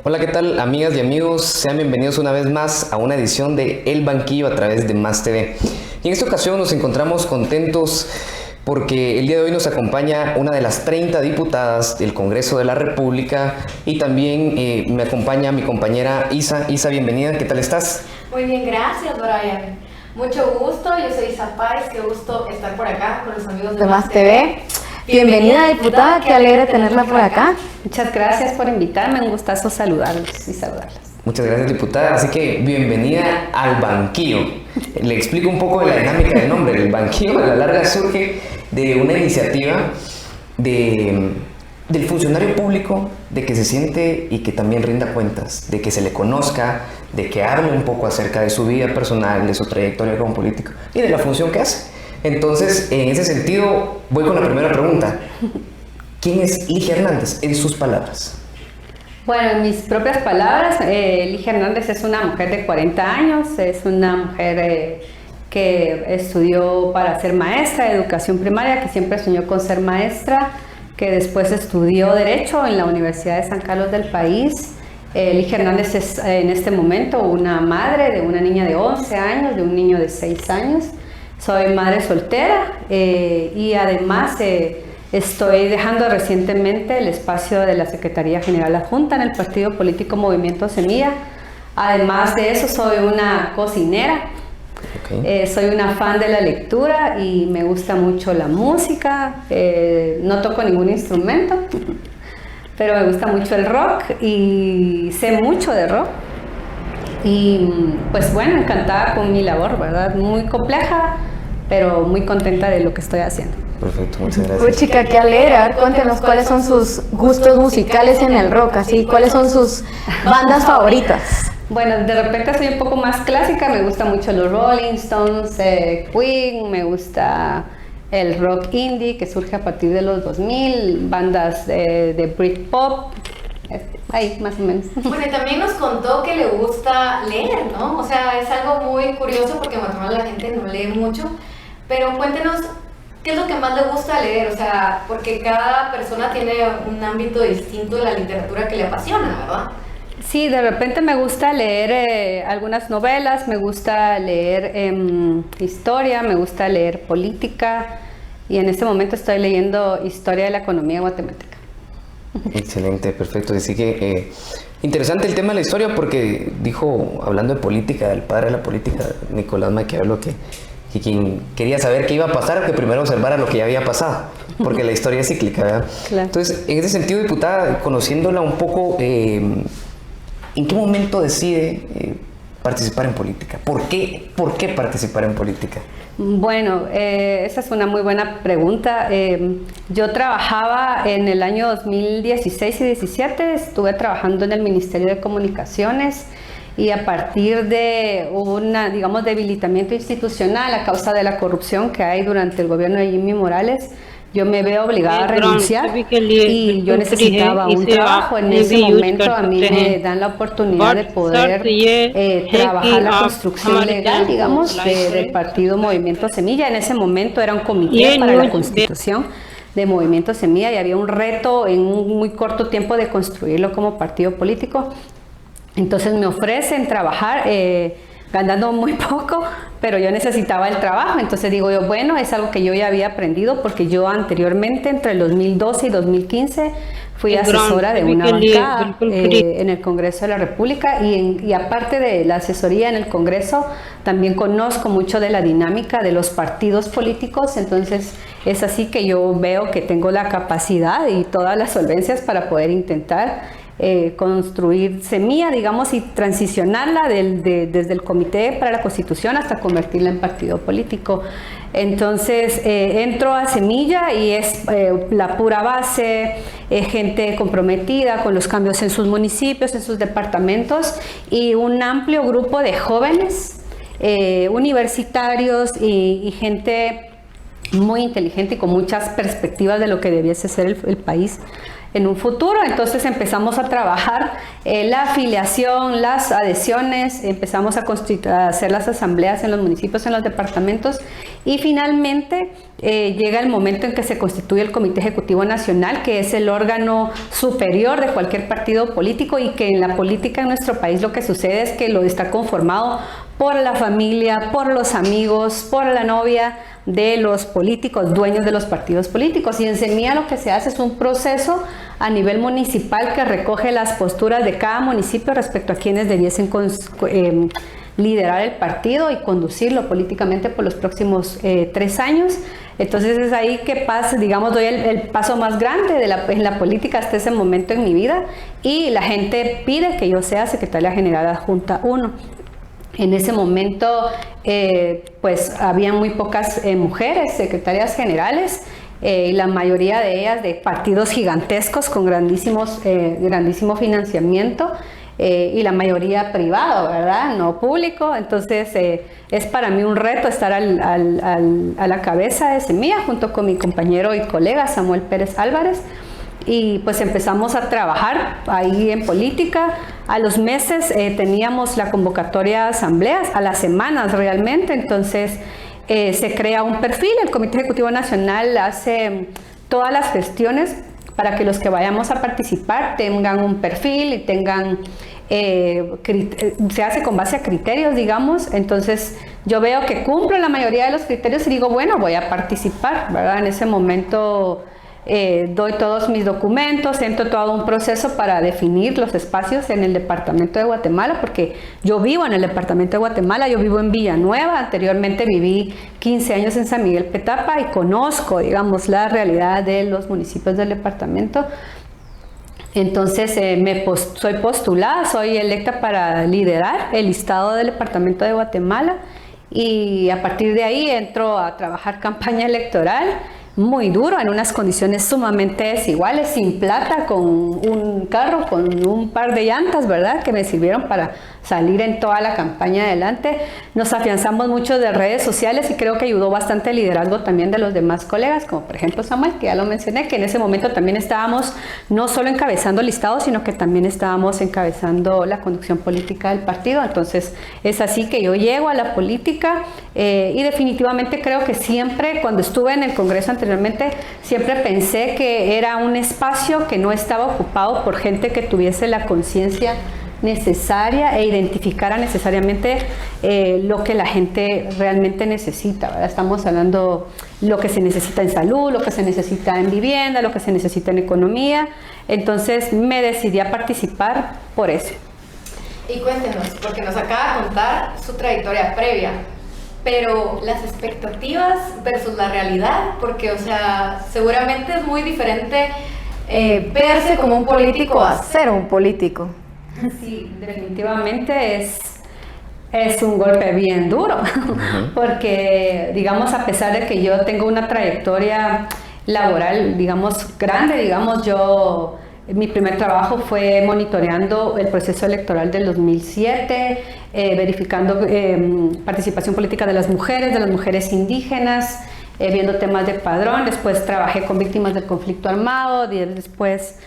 Hola, ¿qué tal, amigas y amigos? Sean bienvenidos una vez más a una edición de El Banquillo a través de Más TV. Y en esta ocasión nos encontramos contentos porque el día de hoy nos acompaña una de las 30 diputadas del Congreso de la República y también me acompaña mi compañera Isa. Isa, bienvenida, ¿qué tal estás? Muy bien, gracias, Brian. Mucho gusto, yo soy Isa Páez, qué gusto estar por acá con los amigos de Más TV. Bienvenida, diputada, qué alegre tenerla por acá. Muchas gracias por invitarme, un gustazo saludarlos y saludarlas. Muchas gracias, diputada. Así que bienvenida al Banquillo. Le explico un poco de la dinámica del nombre. El Banquillo a la larga surge de una iniciativa del funcionario público, de que se siente y que también rinda cuentas, de que se le conozca, de que hable un poco acerca de su vida personal, de su trayectoria como político y de la función que hace. Entonces, en ese sentido, voy con la primera pregunta. ¿Quién es Ligia Hernández, en sus palabras? Bueno, en mis propias palabras, Ligia Hernández es una mujer de 40 años, es una mujer que estudió para ser maestra de educación primaria, que siempre soñó con ser maestra, que después estudió Derecho en la Universidad de San Carlos del País. Ligia Hernández es en este momento una madre de una niña de 11 años, de un niño de 6 años. Soy madre soltera y además estoy dejando recientemente el espacio de la Secretaría General Adjunta en el partido político Movimiento Semilla. Además de eso, soy una cocinera. Okay. Soy una fan de la lectura y me gusta mucho la música. No toco ningún instrumento, pero me gusta mucho el rock y sé mucho de rock. Y pues bueno, encantada con mi labor, ¿verdad? Muy compleja, pero muy contenta de lo que estoy haciendo. Perfecto, muchas gracias. Uy, chica, qué alegre. A ver, cuéntenos cuáles son sus gustos musicales en el rock, así, cuáles son sus bandas favoritas. Bueno, de repente soy un poco más clásica, me gusta mucho los Rolling Stones, Queen, me gusta el rock indie que surge a partir de los 2000, bandas de Britpop. Ahí, más o menos. Bueno, y también nos contó que le gusta leer, ¿no? O sea, es algo muy curioso porque en Guatemala la gente no lee mucho, pero cuéntenos, ¿qué es lo que más le gusta leer? O sea, porque cada persona tiene un ámbito distinto de la literatura que le apasiona, ¿verdad? Sí, de repente me gusta leer algunas novelas, me gusta leer historia, me gusta leer política y en este momento estoy leyendo historia de la economía guatemalteca. Excelente, perfecto. Así que interesante el tema de la historia porque dijo, hablando de política, del padre de la política, Nicolás Maquiavelo, que quien quería saber qué iba a pasar, que primero observara lo que ya había pasado, porque la historia es cíclica, ¿verdad? Claro. Entonces, en ese sentido, diputada, conociéndola un poco, ¿en qué momento decide participar en política? ¿Por qué participar en política? Bueno, esa es una muy buena pregunta. Yo trabajaba en el año 2016 y 2017, estuve trabajando en el Ministerio de Comunicaciones y a partir de digamos, debilitamiento institucional a causa de la corrupción que hay durante el gobierno de Jimmy Morales, yo me veo obligada a renunciar y yo necesitaba un trabajo. En ese momento a mí me dan la oportunidad de poder trabajar la construcción legal, digamos, del partido Movimiento Semilla. En ese momento era un comité para la constitución de Movimiento Semilla y había un reto en un muy corto tiempo de construirlo como partido político. Entonces me ofrecen trabajar ganando muy poco, pero yo necesitaba el trabajo, entonces digo yo, bueno, es algo que yo ya había aprendido porque yo anteriormente, entre el 2012 y 2015, fui asesora de una bancada en el Congreso de la República y aparte de la asesoría en el Congreso, también conozco mucho de la dinámica de los partidos políticos, entonces es así que yo veo que tengo la capacidad y todas las solvencias para poder intentar construir Semilla, digamos, y transicionarla desde el Comité para la Constitución hasta convertirla en partido político. Entonces entro a Semilla y es la pura base, gente comprometida con los cambios en sus municipios, en sus departamentos y un amplio grupo de jóvenes, universitarios y gente muy inteligente y con muchas perspectivas de lo que debiese ser el país. en un futuro. Entonces empezamos a trabajar la afiliación, las adhesiones, empezamos a hacer las asambleas en los municipios, en los departamentos, y finalmente llega el momento en que se constituye el Comité Ejecutivo Nacional, que es el órgano superior de cualquier partido político, y que en la política en nuestro país lo que sucede es que lo está conformado por la familia, por los amigos, por la novia de los políticos, dueños de los partidos políticos. Y en Semilla lo que se hace es un proceso a nivel municipal que recoge las posturas de cada municipio respecto a quienes debiesen liderar el partido y conducirlo políticamente por los próximos 3 años. Entonces es ahí que pasa, digamos, doy el paso más grande en la política hasta ese momento en mi vida, y la gente pide que yo sea secretaria general adjunta 1. En ese momento, pues había muy pocas mujeres secretarias generales, y la mayoría de ellas de partidos gigantescos con grandísimo financiamiento, y la mayoría privado, ¿verdad? No público. Entonces es para mí un reto estar a la cabeza de Semilla junto con mi compañero y colega Samuel Pérez Álvarez. Y pues empezamos a trabajar ahí en política. A los meses teníamos la convocatoria de asambleas, a las semanas realmente. Entonces se crea un perfil, el Comité Ejecutivo Nacional hace todas las gestiones para que los que vayamos a participar tengan un perfil y tengan, se hace con base a criterios, digamos. Entonces yo veo que cumplo la mayoría de los criterios y digo, bueno, voy a participar, ¿verdad? En ese momento doy todos mis documentos, entro todo un proceso para definir los espacios en el departamento de Guatemala, porque yo vivo en el departamento de Guatemala, yo vivo en Villanueva, anteriormente viví 15 años en San Miguel Petapa y conozco, digamos, la realidad de los municipios del departamento. Entonces soy postulada, soy electa para liderar el listado del departamento de Guatemala, y a partir de ahí entro a trabajar campaña electoral. Muy duro, en unas condiciones sumamente desiguales, sin plata, con un carro, con un par de llantas, ¿verdad? Que me sirvieron para salir en toda la campaña adelante. Nos afianzamos mucho de redes sociales y creo que ayudó bastante el liderazgo también de los demás colegas, como por ejemplo Samuel, que ya lo mencioné, que en ese momento también estábamos no solo encabezando el listado, sino que también estábamos encabezando la conducción política del partido. Entonces es así que yo llego a la política, y definitivamente creo que siempre, cuando estuve en el Congreso anteriormente, siempre pensé que era un espacio que no estaba ocupado por gente que tuviese la conciencia necesaria e identificara necesariamente lo que la gente realmente necesita, ¿verdad? Estamos hablando lo que se necesita en salud, lo que se necesita en vivienda, lo que se necesita en economía. Entonces me decidí a participar por eso. Y cuéntenos, porque nos acaba de contar su trayectoria previa, pero las expectativas versus la realidad, porque, o sea, seguramente es muy diferente verse como un político a ser un político. Sí, definitivamente es un golpe bien duro, porque, digamos, a pesar de que yo tengo una trayectoria laboral, digamos, grande, digamos, mi primer trabajo fue monitoreando el proceso electoral del 2007, verificando participación política de las mujeres indígenas, viendo temas de padrón. Después trabajé con víctimas del conflicto armado, después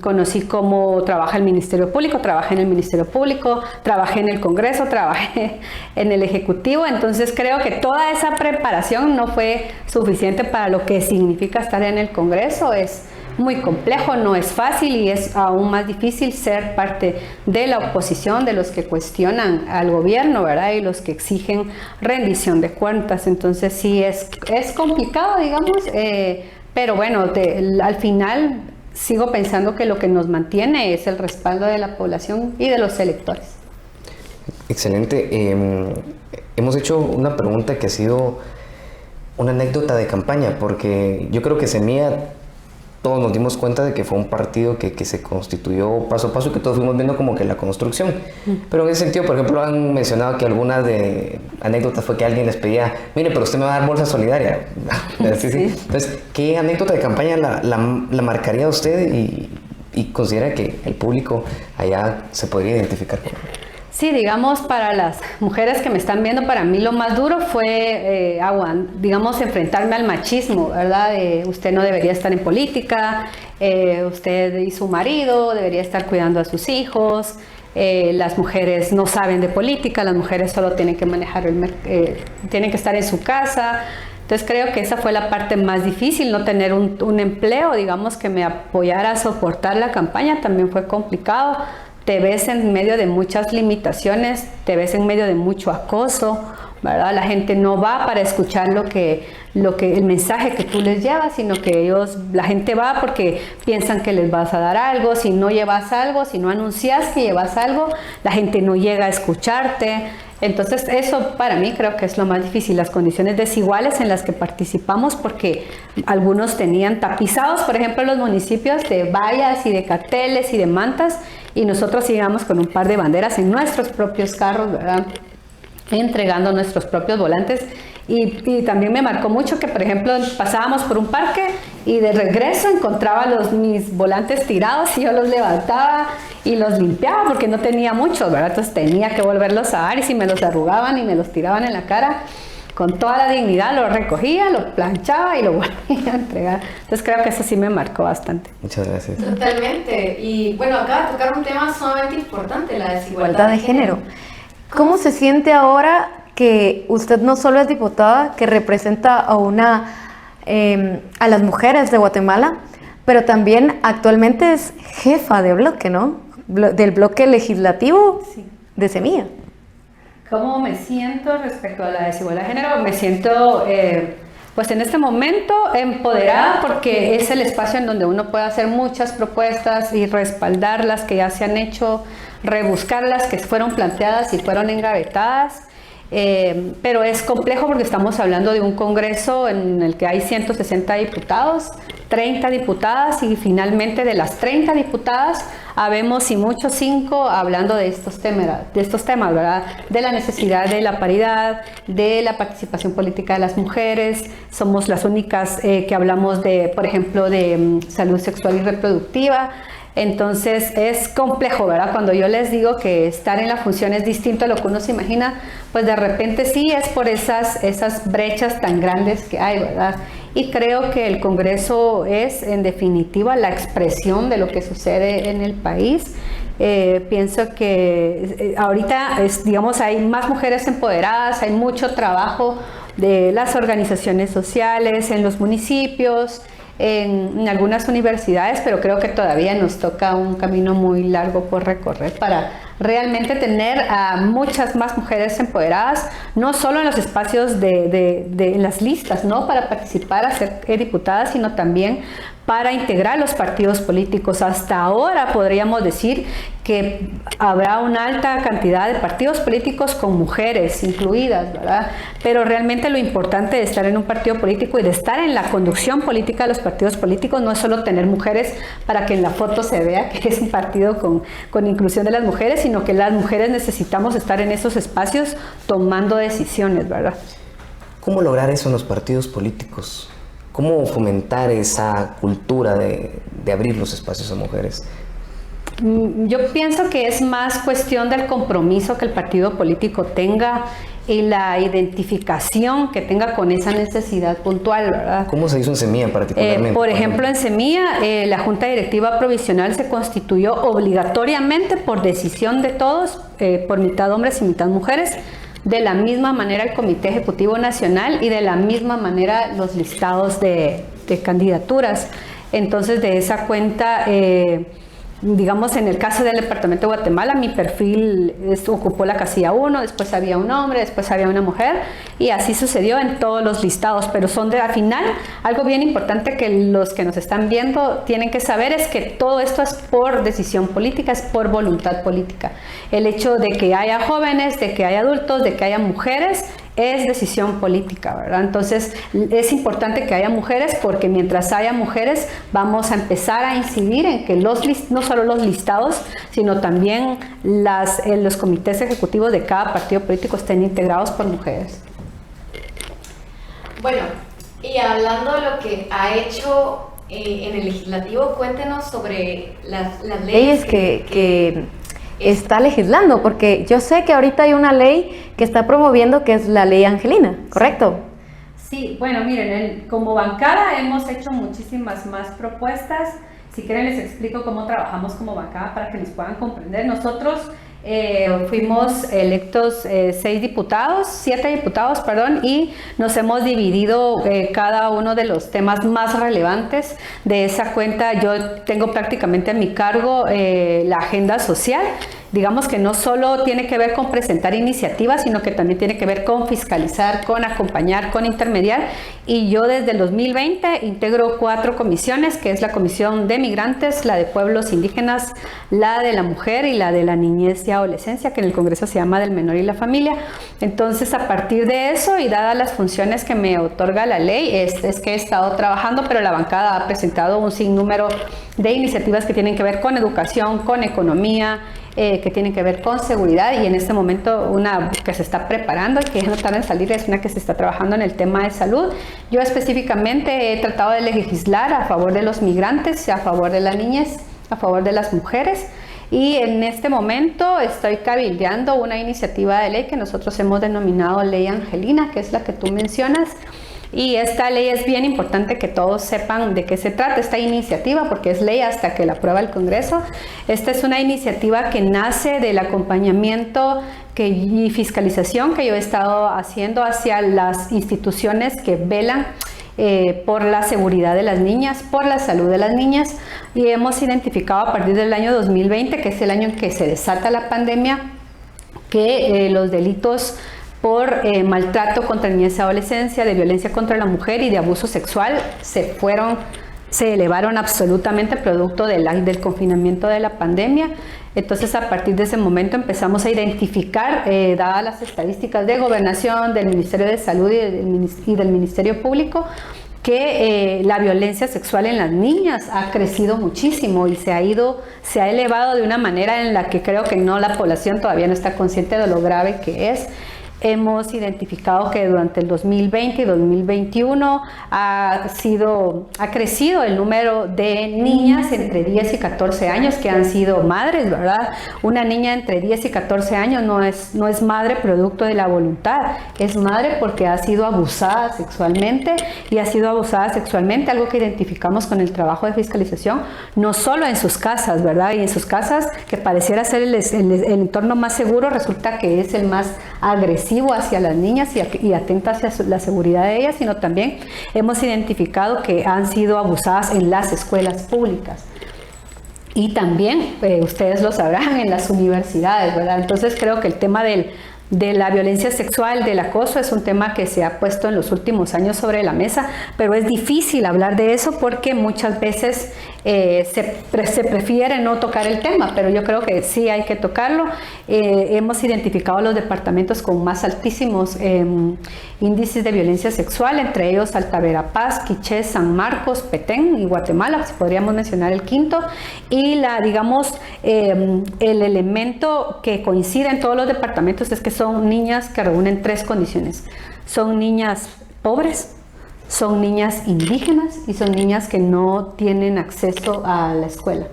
conocí cómo trabaja el Ministerio Público, trabajé en el Ministerio Público, trabajé en el Congreso, trabajé en el Ejecutivo. Entonces creo que toda esa preparación no fue suficiente para lo que significa estar en el Congreso. Es muy complejo, no es fácil, y es aún más difícil ser parte de la oposición, de los que cuestionan al gobierno, ¿verdad? Y los que exigen rendición de cuentas. Entonces sí es complicado, digamos, pero bueno, al final sigo pensando que lo que nos mantiene es el respaldo de la población y de los electores. Excelente. Hemos hecho una pregunta que ha sido una anécdota de campaña, porque yo creo que Semilla, todos nos dimos cuenta de que fue un partido que se constituyó paso a paso y que todos fuimos viendo como que la construcción. Pero en ese sentido, por ejemplo, han mencionado que alguna de anécdotas fue que alguien les pedía, mire, pero usted me va a dar bolsa solidaria. Sí. Entonces, ¿qué anécdota de campaña la marcaría usted y considera que el público allá se podría identificar con? Sí, digamos, para las mujeres que me están viendo, para mí lo más duro fue, digamos, enfrentarme al machismo, ¿verdad? Usted no debería estar en política, usted y su marido debería estar cuidando a sus hijos, las mujeres no saben de política, las mujeres solo tienen que manejar tienen que estar en su casa. Entonces creo que esa fue la parte más difícil, no tener un empleo, digamos, que me apoyara a soportar la campaña, también fue complicado. Te ves en medio de muchas limitaciones, te ves en medio de mucho acoso, ¿verdad? La gente no va para escuchar el mensaje que tú les llevas, sino que la gente va porque piensan que les vas a dar algo. Si no llevas algo, si no anuncias que llevas algo, la gente no llega a escucharte. Entonces eso para mí creo que es lo más difícil, las condiciones desiguales en las que participamos, porque algunos tenían tapizados, por ejemplo, los municipios de vallas y de carteles y de mantas, y nosotros íbamos con un par de banderas en nuestros propios carros, ¿verdad? Entregando nuestros propios volantes. Y también me marcó mucho que, por ejemplo, pasábamos por un parque y de regreso encontraba mis volantes tirados y yo los levantaba y los limpiaba porque no tenía muchos, ¿verdad? Entonces tenía que volverlos a dar, y si me los arrugaban y me los tiraban en la cara, con toda la dignidad los recogía, los planchaba y lo volvía a entregar. Entonces creo que eso sí me marcó bastante. Muchas gracias. Totalmente. Y bueno, acaba de tocar un tema sumamente importante, la desigualdad Igualdad de género. ¿Cómo se siente ahora que usted no solo es diputada, que representa a las mujeres de Guatemala, pero también actualmente es jefa de bloque, ¿no? Del bloque legislativo de Semilla? ¿Cómo me siento respecto a la desigualdad de género? Me siento, pues en este momento, empoderada, porque es el espacio en donde uno puede hacer muchas propuestas y respaldar las que ya se han hecho, rebuscar las que fueron planteadas y fueron engavetadas. Pero es complejo porque estamos hablando de un congreso en el que hay 160 diputados, 30 diputadas, y finalmente de las 30 diputadas habemos y muchos 5 hablando de estos temas, ¿verdad? De la necesidad de la paridad, de la participación política de las mujeres. Somos las únicas que hablamos de, por ejemplo, de salud sexual y reproductiva. Entonces es complejo, ¿verdad? Cuando yo les digo que estar en la función es distinto a lo que uno se imagina, pues de repente sí es por esas brechas tan grandes que hay, ¿verdad? Y creo que el Congreso es, en definitiva, la expresión de lo que sucede en el país. Pienso que ahorita, digamos, hay más mujeres empoderadas, hay mucho trabajo de las organizaciones sociales en los municipios, en algunas universidades, pero creo que todavía nos toca un camino muy largo por recorrer para realmente tener a muchas más mujeres empoderadas, no solo en los espacios de las listas, ¿no? Para participar, a ser diputadas, sino también para integrar los partidos políticos. Hasta ahora podríamos decir que habrá una alta cantidad de partidos políticos con mujeres incluidas, ¿verdad? Pero realmente lo importante de estar en un partido político y de estar en la conducción política de los partidos políticos no es solo tener mujeres para que en la foto se vea que es un partido con inclusión de las mujeres, sino que las mujeres necesitamos estar en esos espacios tomando decisiones, ¿verdad? ¿Cómo lograr eso en los partidos políticos? ¿Cómo fomentar esa cultura de abrir los espacios a mujeres? Yo pienso que es más cuestión del compromiso que el partido político tenga y la identificación que tenga con esa necesidad puntual, ¿verdad? ¿Cómo se hizo en Semilla particularmente? Por ejemplo, en Semilla, la Junta Directiva Provisional se constituyó obligatoriamente por decisión de todos, por mitad hombres y mitad mujeres, de la misma manera el Comité Ejecutivo Nacional y de la misma manera los listados de candidaturas. Entonces, de esa cuenta, digamos, en el caso del Departamento de Guatemala, mi perfil ocupó la casilla 1, después había un hombre, después había una mujer, y así sucedió en todos los listados. Pero al final, algo bien importante que los que nos están viendo tienen que saber es que todo esto es por decisión política, es por voluntad política. El hecho de que haya jóvenes, de que haya adultos, de que haya mujeres, es decisión política, ¿verdad? Entonces es importante que haya mujeres, porque mientras haya mujeres vamos a empezar a incidir en que no solo los listados, sino también los comités ejecutivos de cada partido político estén integrados por mujeres. Bueno, y hablando de lo que ha hecho en el legislativo, cuéntenos sobre las leyes que está legislando? Porque yo sé que ahorita hay una ley que está promoviendo, que es la ley Angelina, ¿correcto? Sí, bueno, miren, como bancada hemos hecho muchísimas más propuestas. Si quieren les explico cómo trabajamos como bancada para que nos puedan comprender. Nosotros fuimos electos 7 diputados, y nos hemos dividido cada uno de los temas más relevantes de esa cuenta. Yo tengo prácticamente a mi cargo la agenda social. Digamos que no solo tiene que ver con presentar iniciativas, sino que también tiene que ver con fiscalizar, con acompañar, con intermediar. Y yo desde el 2020 integro 4 comisiones, que es la Comisión de Migrantes, la de Pueblos Indígenas, la de la Mujer y la de la Niñez y Adolescencia, que en el Congreso se llama del Menor y la Familia. Entonces, a partir de eso y dadas las funciones que me otorga la ley, es que he estado trabajando, pero la bancada ha presentado un sinnúmero de iniciativas que tienen que ver con educación, con economía, que tienen que ver con seguridad, y en este momento una que se está preparando y que ya no tarda en salir es una que se está trabajando en el tema de salud. Yo específicamente he tratado de legislar a favor de los migrantes, a favor de la niñez, a favor de las mujeres, y en este momento estoy cabildeando una iniciativa de ley que nosotros hemos denominado Ley Angelina, que es la que tú mencionas. Y esta ley es bien importante que todos sepan de qué se trata esta iniciativa, porque es ley hasta que la aprueba el Congreso. Esta es una iniciativa que nace del acompañamiento y fiscalización que yo he estado haciendo hacia las instituciones que velan por la seguridad de las niñas, por la salud de las niñas, y hemos identificado a partir del año 2020, que es el año en que se desata la pandemia, que los delitos por maltrato contra niñez y adolescencia, de violencia contra la mujer y de abuso sexual se elevaron absolutamente producto del confinamiento de la pandemia. Entonces, a partir de ese momento empezamos a identificar, dadas las estadísticas de Gobernación, del Ministerio de Salud y del Ministerio Público, que la violencia sexual en las niñas ha crecido muchísimo y se ha elevado de una manera en la que creo que la población todavía no está consciente de lo grave que es. Hemos identificado que durante el 2020 y 2021 ha crecido el número de niñas entre 10 y 14 años que han sido madres, ¿verdad? Una niña entre 10 y 14 años no es madre producto de la voluntad, es madre porque ha sido abusada sexualmente, y ha sido abusada sexualmente, algo que identificamos con el trabajo de fiscalización, no solo en sus casas, ¿verdad? Y en sus casas, que pareciera ser el entorno más seguro, resulta que es el más agresivo hacia las niñas y atenta hacia la seguridad de ellas, sino también hemos identificado que han sido abusadas en las escuelas públicas. Y también, ustedes lo sabrán, en las universidades, ¿verdad? Entonces creo que el tema de la violencia sexual, del acoso, es un tema que se ha puesto en los últimos años sobre la mesa, pero es difícil hablar de eso porque muchas veces se prefiere no tocar el tema, pero yo creo que sí hay que tocarlo. Hemos identificado los departamentos con más altísimos índices de violencia sexual, entre ellos Alta Verapaz, Quiché, San Marcos, Petén y Guatemala, si podríamos mencionar el quinto. Y el elemento que coincide en todos los departamentos es que son niñas que reúnen 3 condiciones. Son niñas pobres, son niñas indígenas y son niñas que no tienen acceso a la escuela.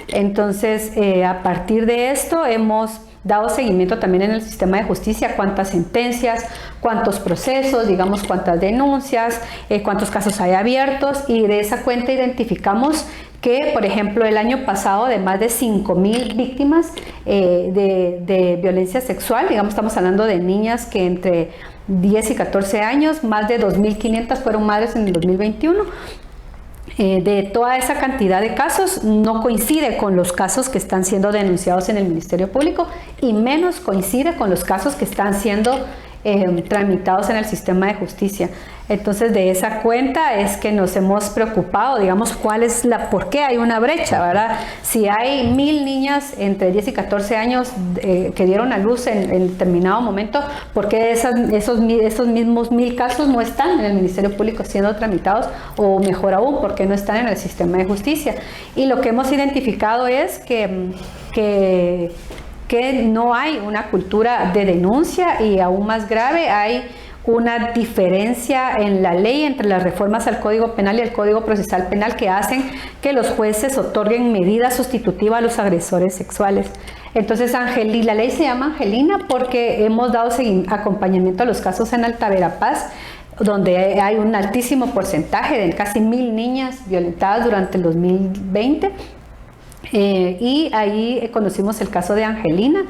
Entonces, a partir de esto hemos dado seguimiento también en el sistema de justicia, cuántas sentencias, cuántos procesos, digamos cuántas denuncias, cuántos casos hay abiertos, y de esa cuenta identificamos que, por ejemplo, el año pasado, de más de 5,000 víctimas de violencia sexual, digamos, estamos hablando de niñas que entre 10 y 14 años, más de 2.500 fueron madres en el 2021. De toda esa cantidad de casos no coincide con los casos que están siendo denunciados en el Ministerio Público, y menos coincide con los casos que están siendo tramitados en el sistema de justicia. Entonces, de esa cuenta es que nos hemos preocupado, digamos, por qué hay una brecha, ¿verdad? Si hay 1,000 niñas entre 10 y 14 años que dieron a luz en determinado momento, ¿por qué esos mismos 1,000 casos no están en el Ministerio Público siendo tramitados? O mejor aún, ¿por qué no están en el sistema de justicia? Y lo que hemos identificado es que no hay una cultura de denuncia, y aún más grave, hay una diferencia en la ley entre las reformas al Código Penal y al Código Procesal Penal que hacen que los jueces otorguen medidas sustitutivas a los agresores sexuales. Entonces, la ley se llama Angelina porque hemos dado acompañamiento a los casos en Alta Verapaz, donde hay un altísimo porcentaje de casi 1000 niñas violentadas durante el 2020. Y ahí conocimos el caso de Angelina,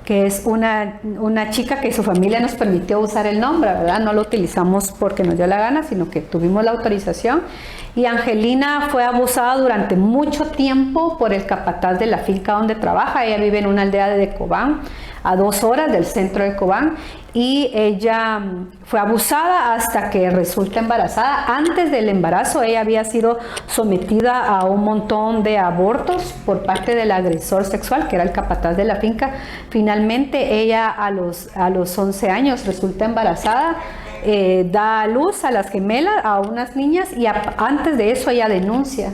que es una chica que su familia nos permitió usar el nombre, ¿verdad? No lo utilizamos porque nos dio la gana, sino que tuvimos la autorización. Y Angelina fue abusada durante mucho tiempo por el capataz de la finca donde trabaja. Ella vive en una aldea de Cobán, a 2 horas del centro de Cobán, y ella fue abusada hasta que resulta embarazada. Antes del embarazo ella había sido sometida a un montón de abortos por parte del agresor sexual, que era el capataz de la finca. Finalmente ella a los 11 años resulta embarazada, da a luz a las gemelas, a unas niñas, y antes de eso ella denuncia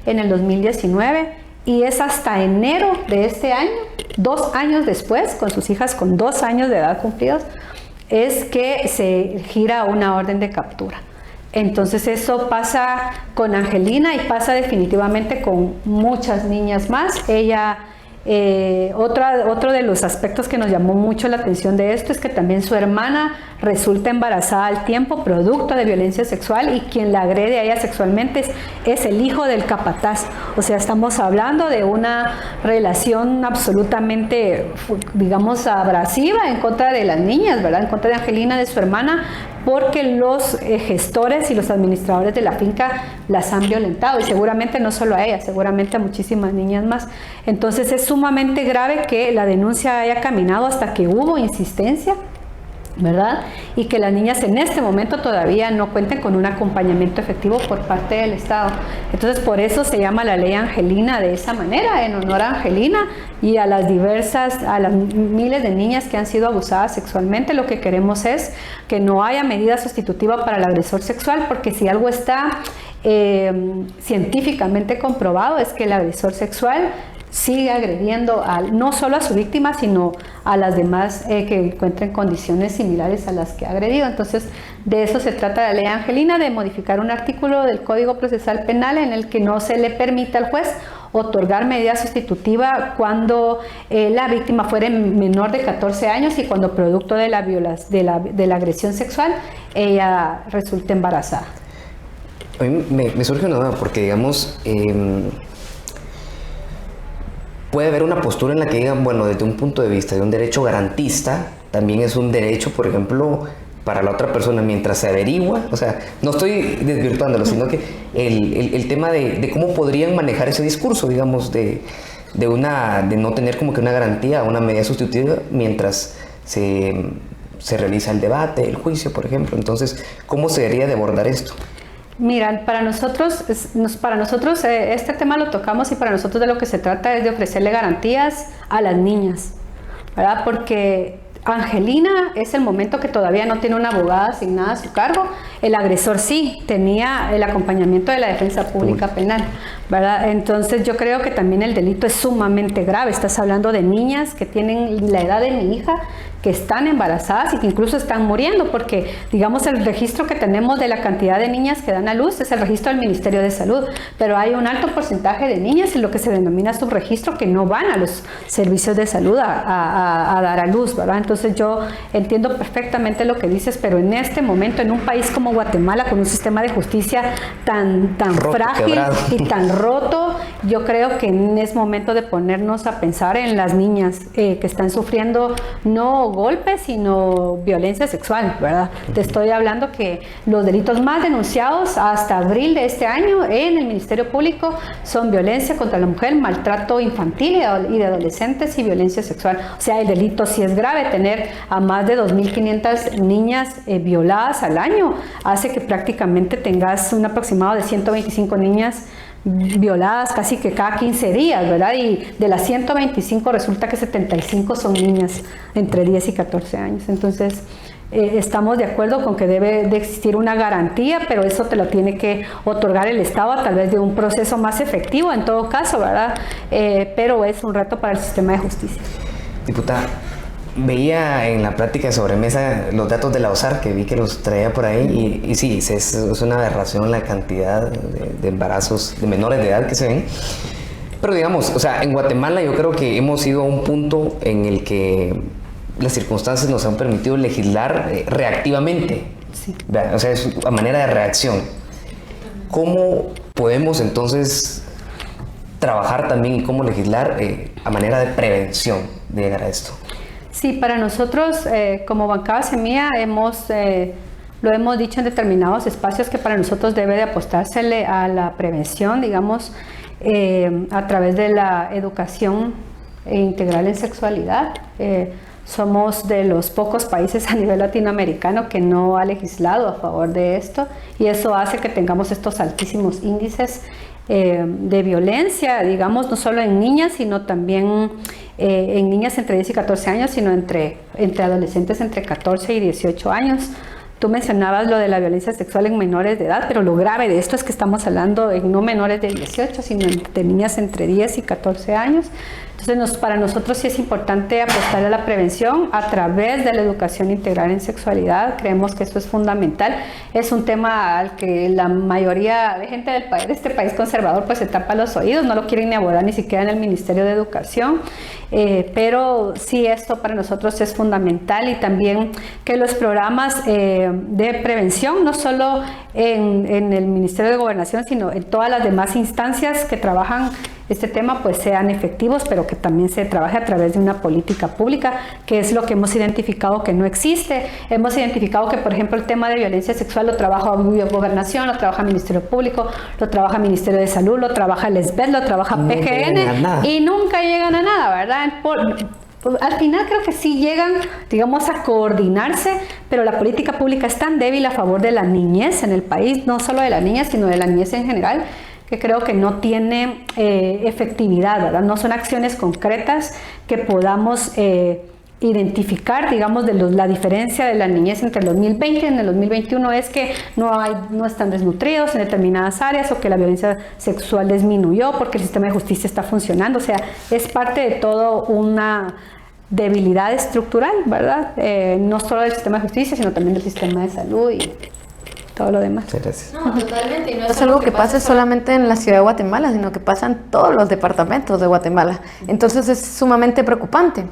en el 2019. Y es hasta enero de este año, 2 años después, con sus hijas con 2 años de edad cumplidos, es que se gira una orden de captura. Entonces eso pasa con Angelina y pasa definitivamente con muchas niñas más. Ella, otro de los aspectos que nos llamó mucho la atención de esto es que también su hermana resulta embarazada al tiempo, producto de violencia sexual, y quien la agrede a ella sexualmente es el hijo del capataz. O sea, estamos hablando de una relación absolutamente, digamos, abrasiva en contra de las niñas, ¿verdad? En contra de Angelina, de su hermana, porque los gestores y los administradores de la finca las han violentado, y seguramente no solo a ella, seguramente a muchísimas niñas más. Entonces es sumamente grave que la denuncia haya caminado hasta que hubo insistencia, ¿verdad? Y que las niñas en este momento todavía no cuenten con un acompañamiento efectivo por parte del Estado. Entonces por eso se llama la ley Angelina de esa manera, en honor a Angelina y a las miles de niñas que han sido abusadas sexualmente. Lo que queremos es que no haya medida sustitutiva para el agresor sexual, porque si algo está científicamente comprobado es que el agresor sexual sigue agrediendo no solo a su víctima, sino a las demás que encuentren condiciones similares a las que ha agredido. Entonces, de eso se trata la ley Angelina, de modificar un artículo del Código Procesal Penal en el que no se le permita al juez otorgar medida sustitutiva cuando la víctima fuera menor de 14 años y cuando producto de la agresión sexual ella resulte embarazada. A mí me surge una duda, porque digamos, puede haber una postura en la que digan, bueno, desde un punto de vista de un derecho garantista, también es un derecho, por ejemplo, para la otra persona mientras se averigua. O sea, no estoy desvirtuándolo, sino que el tema de cómo podrían manejar ese discurso, digamos, de no tener como que una garantía, una medida sustitutiva mientras se realiza el debate, el juicio, por ejemplo. Entonces, ¿cómo se debería de abordar esto? Mira, para nosotros este tema lo tocamos, y para nosotros de lo que se trata es de ofrecerle garantías a las niñas, ¿verdad? Porque Angelina es el momento que todavía no tiene una abogada asignada a su cargo. El agresor sí tenía el acompañamiento de la defensa pública penal, ¿verdad? Entonces yo creo que también el delito es sumamente grave. Estás hablando de niñas que tienen la edad de mi hija, que están embarazadas y que incluso están muriendo, porque digamos el registro que tenemos de la cantidad de niñas que dan a luz es el registro del Ministerio de Salud, pero hay un alto porcentaje de niñas en lo que se denomina subregistro que no van a los servicios de salud a dar a luz, ¿verdad? Entonces yo entiendo perfectamente lo que dices, pero en este momento, en un país como Guatemala, con un sistema de justicia tan frágil, quebrado, y tan roto, yo creo que es momento de ponernos a pensar en las niñas que están sufriendo no golpes, sino violencia sexual, ¿verdad? Te estoy hablando que los delitos más denunciados hasta abril de este año en el Ministerio Público son violencia contra la mujer, maltrato infantil y de adolescentes y violencia sexual. O sea, el delito sí es grave. Tener a más de 2.500 niñas violadas al año hace que prácticamente tengas un aproximado de 125 niñas violadas casi que cada 15 días, ¿verdad? Y de las 125 resulta que 75 son niñas entre 10 y 14 años. Entonces, estamos de acuerdo con que debe de existir una garantía, pero eso te lo tiene que otorgar el Estado a través de un proceso más efectivo en todo caso, ¿verdad? Pero es un reto para el sistema de justicia. Diputada, veía en la plática de sobremesa los datos de la OSAR, que vi que los traía por ahí, y sí, es una aberración la cantidad de embarazos de menores de edad que se ven. Pero digamos, o sea, en Guatemala yo creo que hemos ido a un punto en el que las circunstancias nos han permitido legislar reactivamente. Sí. O sea, es a manera de reacción. ¿Cómo podemos entonces trabajar también y cómo legislar a manera de prevención de llegar a esto? Sí, para nosotros como Bancada Semilla lo hemos dicho en determinados espacios que para nosotros debe de apostársele a la prevención, digamos, a través de la educación integral en sexualidad. Somos de los pocos países a nivel latinoamericano que no ha legislado a favor de esto, y eso hace que tengamos estos altísimos índices de violencia, digamos, no solo en niñas, sino también en niñas entre 10 y 14 años, sino entre adolescentes entre 14 y 18 años. Tú mencionabas lo de la violencia sexual en menores de edad, pero lo grave de esto es que estamos hablando en no menores de 18, sino de niñas entre 10 y 14 años. Entonces, para nosotros sí es importante apostar a la prevención a través de la educación integral en sexualidad. Creemos que eso es fundamental. Es un tema al que la mayoría de gente de este país conservador pues se tapa los oídos, no lo quieren ni abordar ni siquiera en el Ministerio de Educación. Pero sí, esto para nosotros es fundamental, y también que los programas de prevención, no solo en el Ministerio de Gobernación, sino en todas las demás instancias que trabajan este tema, pues sean efectivos, pero que también se trabaje a través de una política pública, que es lo que hemos identificado que no existe. Hemos identificado que, por ejemplo, el tema de violencia sexual lo trabaja Gobernación, lo trabaja Ministerio Público, lo trabaja Ministerio de Salud, lo trabaja el SBED, lo trabaja PGN, y nunca llegan a nada, ¿verdad? Al final creo que sí llegan, digamos, a coordinarse, pero la política pública es tan débil a favor de la niñez en el país, no solo de la niña, sino de la niñez en general, que creo que no tiene efectividad, ¿verdad? No son acciones concretas que podamos identificar, digamos, la diferencia de la niñez entre el 2020 y en el 2021 es que no están desnutridos en determinadas áreas, o que la violencia sexual disminuyó porque el sistema de justicia está funcionando. O sea, es parte de todo una debilidad estructural, ¿verdad? No solo del sistema de justicia, sino también del sistema de salud y todo lo demás. Gracias. No, totalmente. Y no No es algo que pase solamente en la ciudad de Guatemala, sino que pasa en todos los departamentos de Guatemala. Entonces es sumamente preocupante.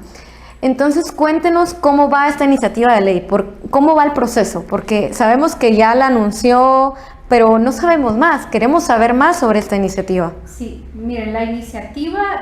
Entonces cuéntenos cómo va esta iniciativa de ley, cómo va el proceso, porque sabemos que ya la anunció, pero no sabemos más. Queremos saber más sobre esta iniciativa. Sí, miren, la iniciativa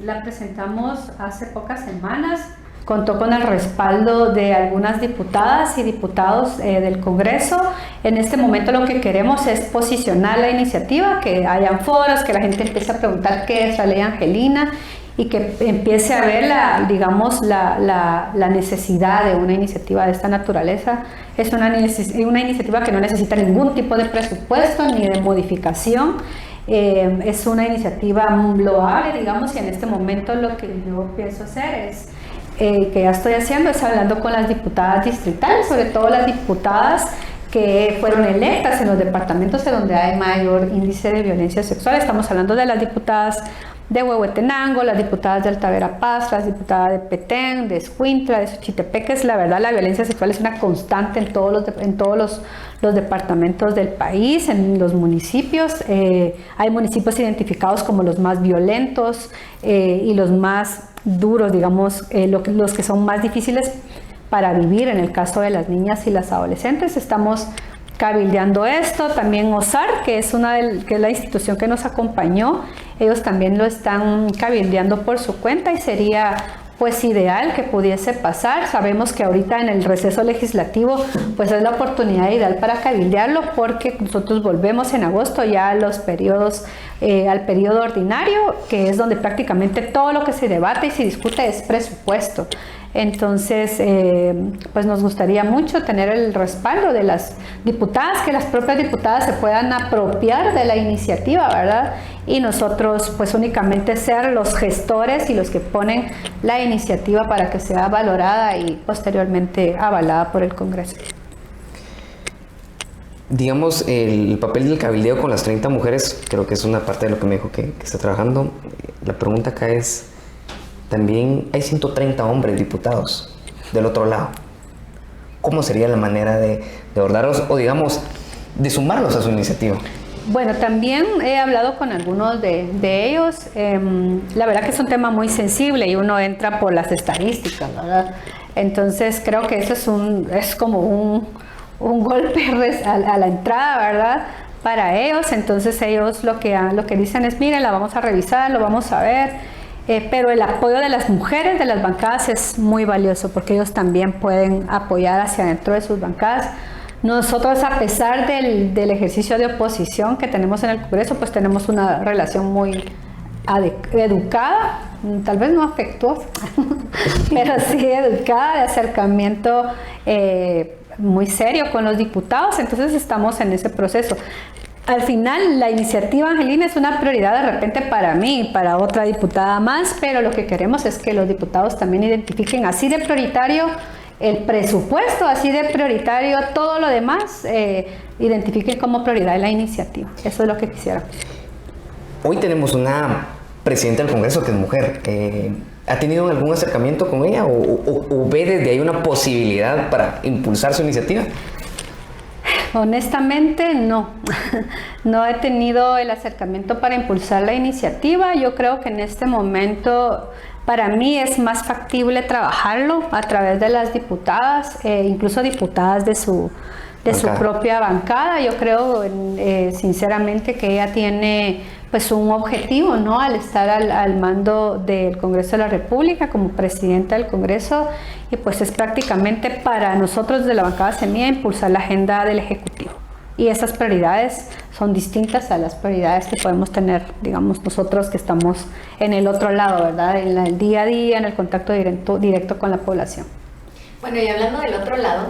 la presentamos hace pocas semanas. Contó con el respaldo de algunas diputadas y diputados del Congreso. En este momento lo que queremos es posicionar la iniciativa, que hayan foros, que la gente empiece a preguntar qué es la ley Angelina, y que empiece a ver la necesidad de una iniciativa de esta naturaleza. Es una iniciativa que no necesita ningún tipo de presupuesto ni de modificación. Es una iniciativa loable, digamos, y en este momento lo que yo pienso hacer es que ya estoy haciendo es hablando con las diputadas distritales, sobre todo las diputadas que fueron electas en los departamentos en donde hay mayor índice de violencia sexual. Estamos hablando de las diputadas de Huehuetenango, las diputadas de Altavera Paz, las diputadas de Petén, de Escuintla, de Xochitepeques. La verdad, la violencia sexual es una constante en todos los departamentos del país, en los municipios. Hay municipios identificados como los más violentos y los más duros, digamos, los que son más difíciles para vivir en el caso de las niñas y las adolescentes. Estamos cabildeando esto. También OSAR, que es la institución que nos acompañó, ellos también lo están cabildeando por su cuenta, y sería pues ideal que pudiese pasar. Sabemos que ahorita en el receso legislativo pues es la oportunidad ideal para cabildearlo, porque nosotros volvemos en agosto ya a los periodos, al periodo ordinario, que es donde prácticamente todo lo que se debate y se discute es presupuesto. Entonces, pues nos gustaría mucho tener el respaldo de las diputadas, que las propias diputadas se puedan apropiar de la iniciativa, ¿verdad? Y nosotros pues únicamente ser los gestores y los que ponen la iniciativa para que sea valorada y posteriormente avalada por el Congreso. Digamos, el papel del cabildeo con las 30 mujeres, creo que es una parte de lo que me dijo que está trabajando. La pregunta acá es, también hay 130 hombres diputados del otro lado. ¿Cómo sería la manera de abordarlos o, digamos, de sumarlos a su iniciativa? Bueno, también he hablado con algunos de ellos. La verdad que es un tema muy sensible y uno entra por las estadísticas, ¿verdad? Entonces creo que eso es como un golpe a la entrada, ¿verdad? Para ellos. Entonces ellos lo que dicen es, miren, la vamos a revisar, lo vamos a ver. Pero el apoyo de las mujeres de las bancadas es muy valioso porque ellos también pueden apoyar hacia adentro de sus bancadas. Nosotros, a pesar del ejercicio de oposición que tenemos en el Congreso, pues tenemos una relación muy educada, tal vez no afectuosa, pero sí educada, de acercamiento muy serio con los diputados. Entonces estamos en ese proceso. Al final, la iniciativa, Angelina, es una prioridad de repente para mí, para otra diputada más, pero lo que queremos es que los diputados también identifiquen así de prioritario el presupuesto, así de prioritario todo lo demás, identifiquen como prioridad la iniciativa. Eso es lo que quisiera. Hoy tenemos una presidenta del Congreso que es mujer. ¿Ha tenido algún acercamiento con ella o ve desde ahí una posibilidad para impulsar su iniciativa? Honestamente, no. No he tenido el acercamiento para impulsar la iniciativa. Yo creo que en este momento para mí es más factible trabajarlo a través de las diputadas, incluso diputadas de su propia bancada. Yo creo sinceramente que ella tiene pues un objetivo, ¿no? Al estar al mando del Congreso de la República como presidenta del Congreso, y pues es prácticamente para nosotros de la bancada Semilla impulsar la agenda del Ejecutivo. Y esas prioridades son distintas a las prioridades que podemos tener, digamos, nosotros que estamos en el otro lado, ¿verdad? En el día a día, en el contacto directo con la población. Bueno, y hablando del otro lado,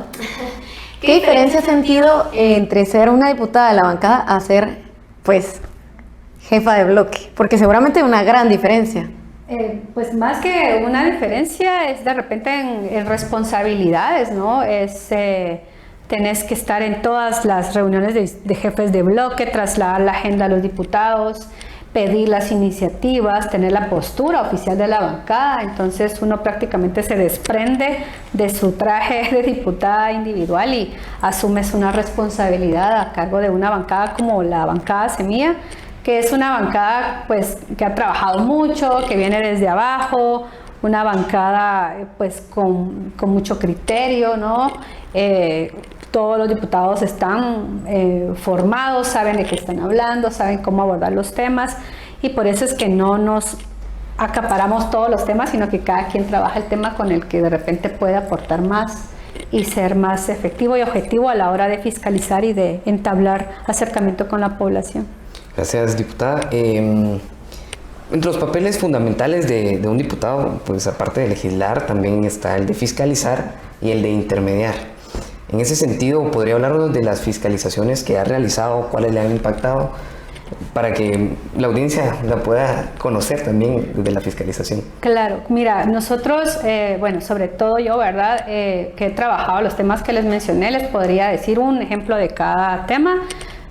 ¿qué diferencia has sentido entre ser una diputada de la bancada a ser, pues, jefa de bloque? Porque seguramente hay una gran diferencia. Pues más que una diferencia es de repente en responsabilidades, ¿no? Tenés que estar en todas las reuniones de jefes de bloque, trasladar la agenda a los diputados, pedir las iniciativas, tener la postura oficial de la bancada. Entonces uno prácticamente se desprende de su traje de diputada individual y asumes una responsabilidad a cargo de una bancada como la bancada Semilla, que es una bancada pues que ha trabajado mucho, que viene desde abajo, una bancada pues con mucho criterio, ¿no? Todos los diputados están formados, saben de qué están hablando, saben cómo abordar los temas, y por eso es que no nos acaparamos todos los temas, sino que cada quien trabaja el tema con el que de repente puede aportar más y ser más efectivo y objetivo a la hora de fiscalizar y de entablar acercamiento con la población. Gracias, diputada. Entre los papeles fundamentales de un diputado, pues aparte de legislar, también está el de fiscalizar y el de intermediar. En ese sentido, ¿podría hablarnos de las fiscalizaciones que ha realizado, cuáles le han impactado, para que la audiencia la pueda conocer también de la fiscalización? Claro, mira, nosotros, bueno, sobre todo yo, ¿verdad?, que he trabajado los temas que les mencioné, les podría decir un ejemplo de cada tema.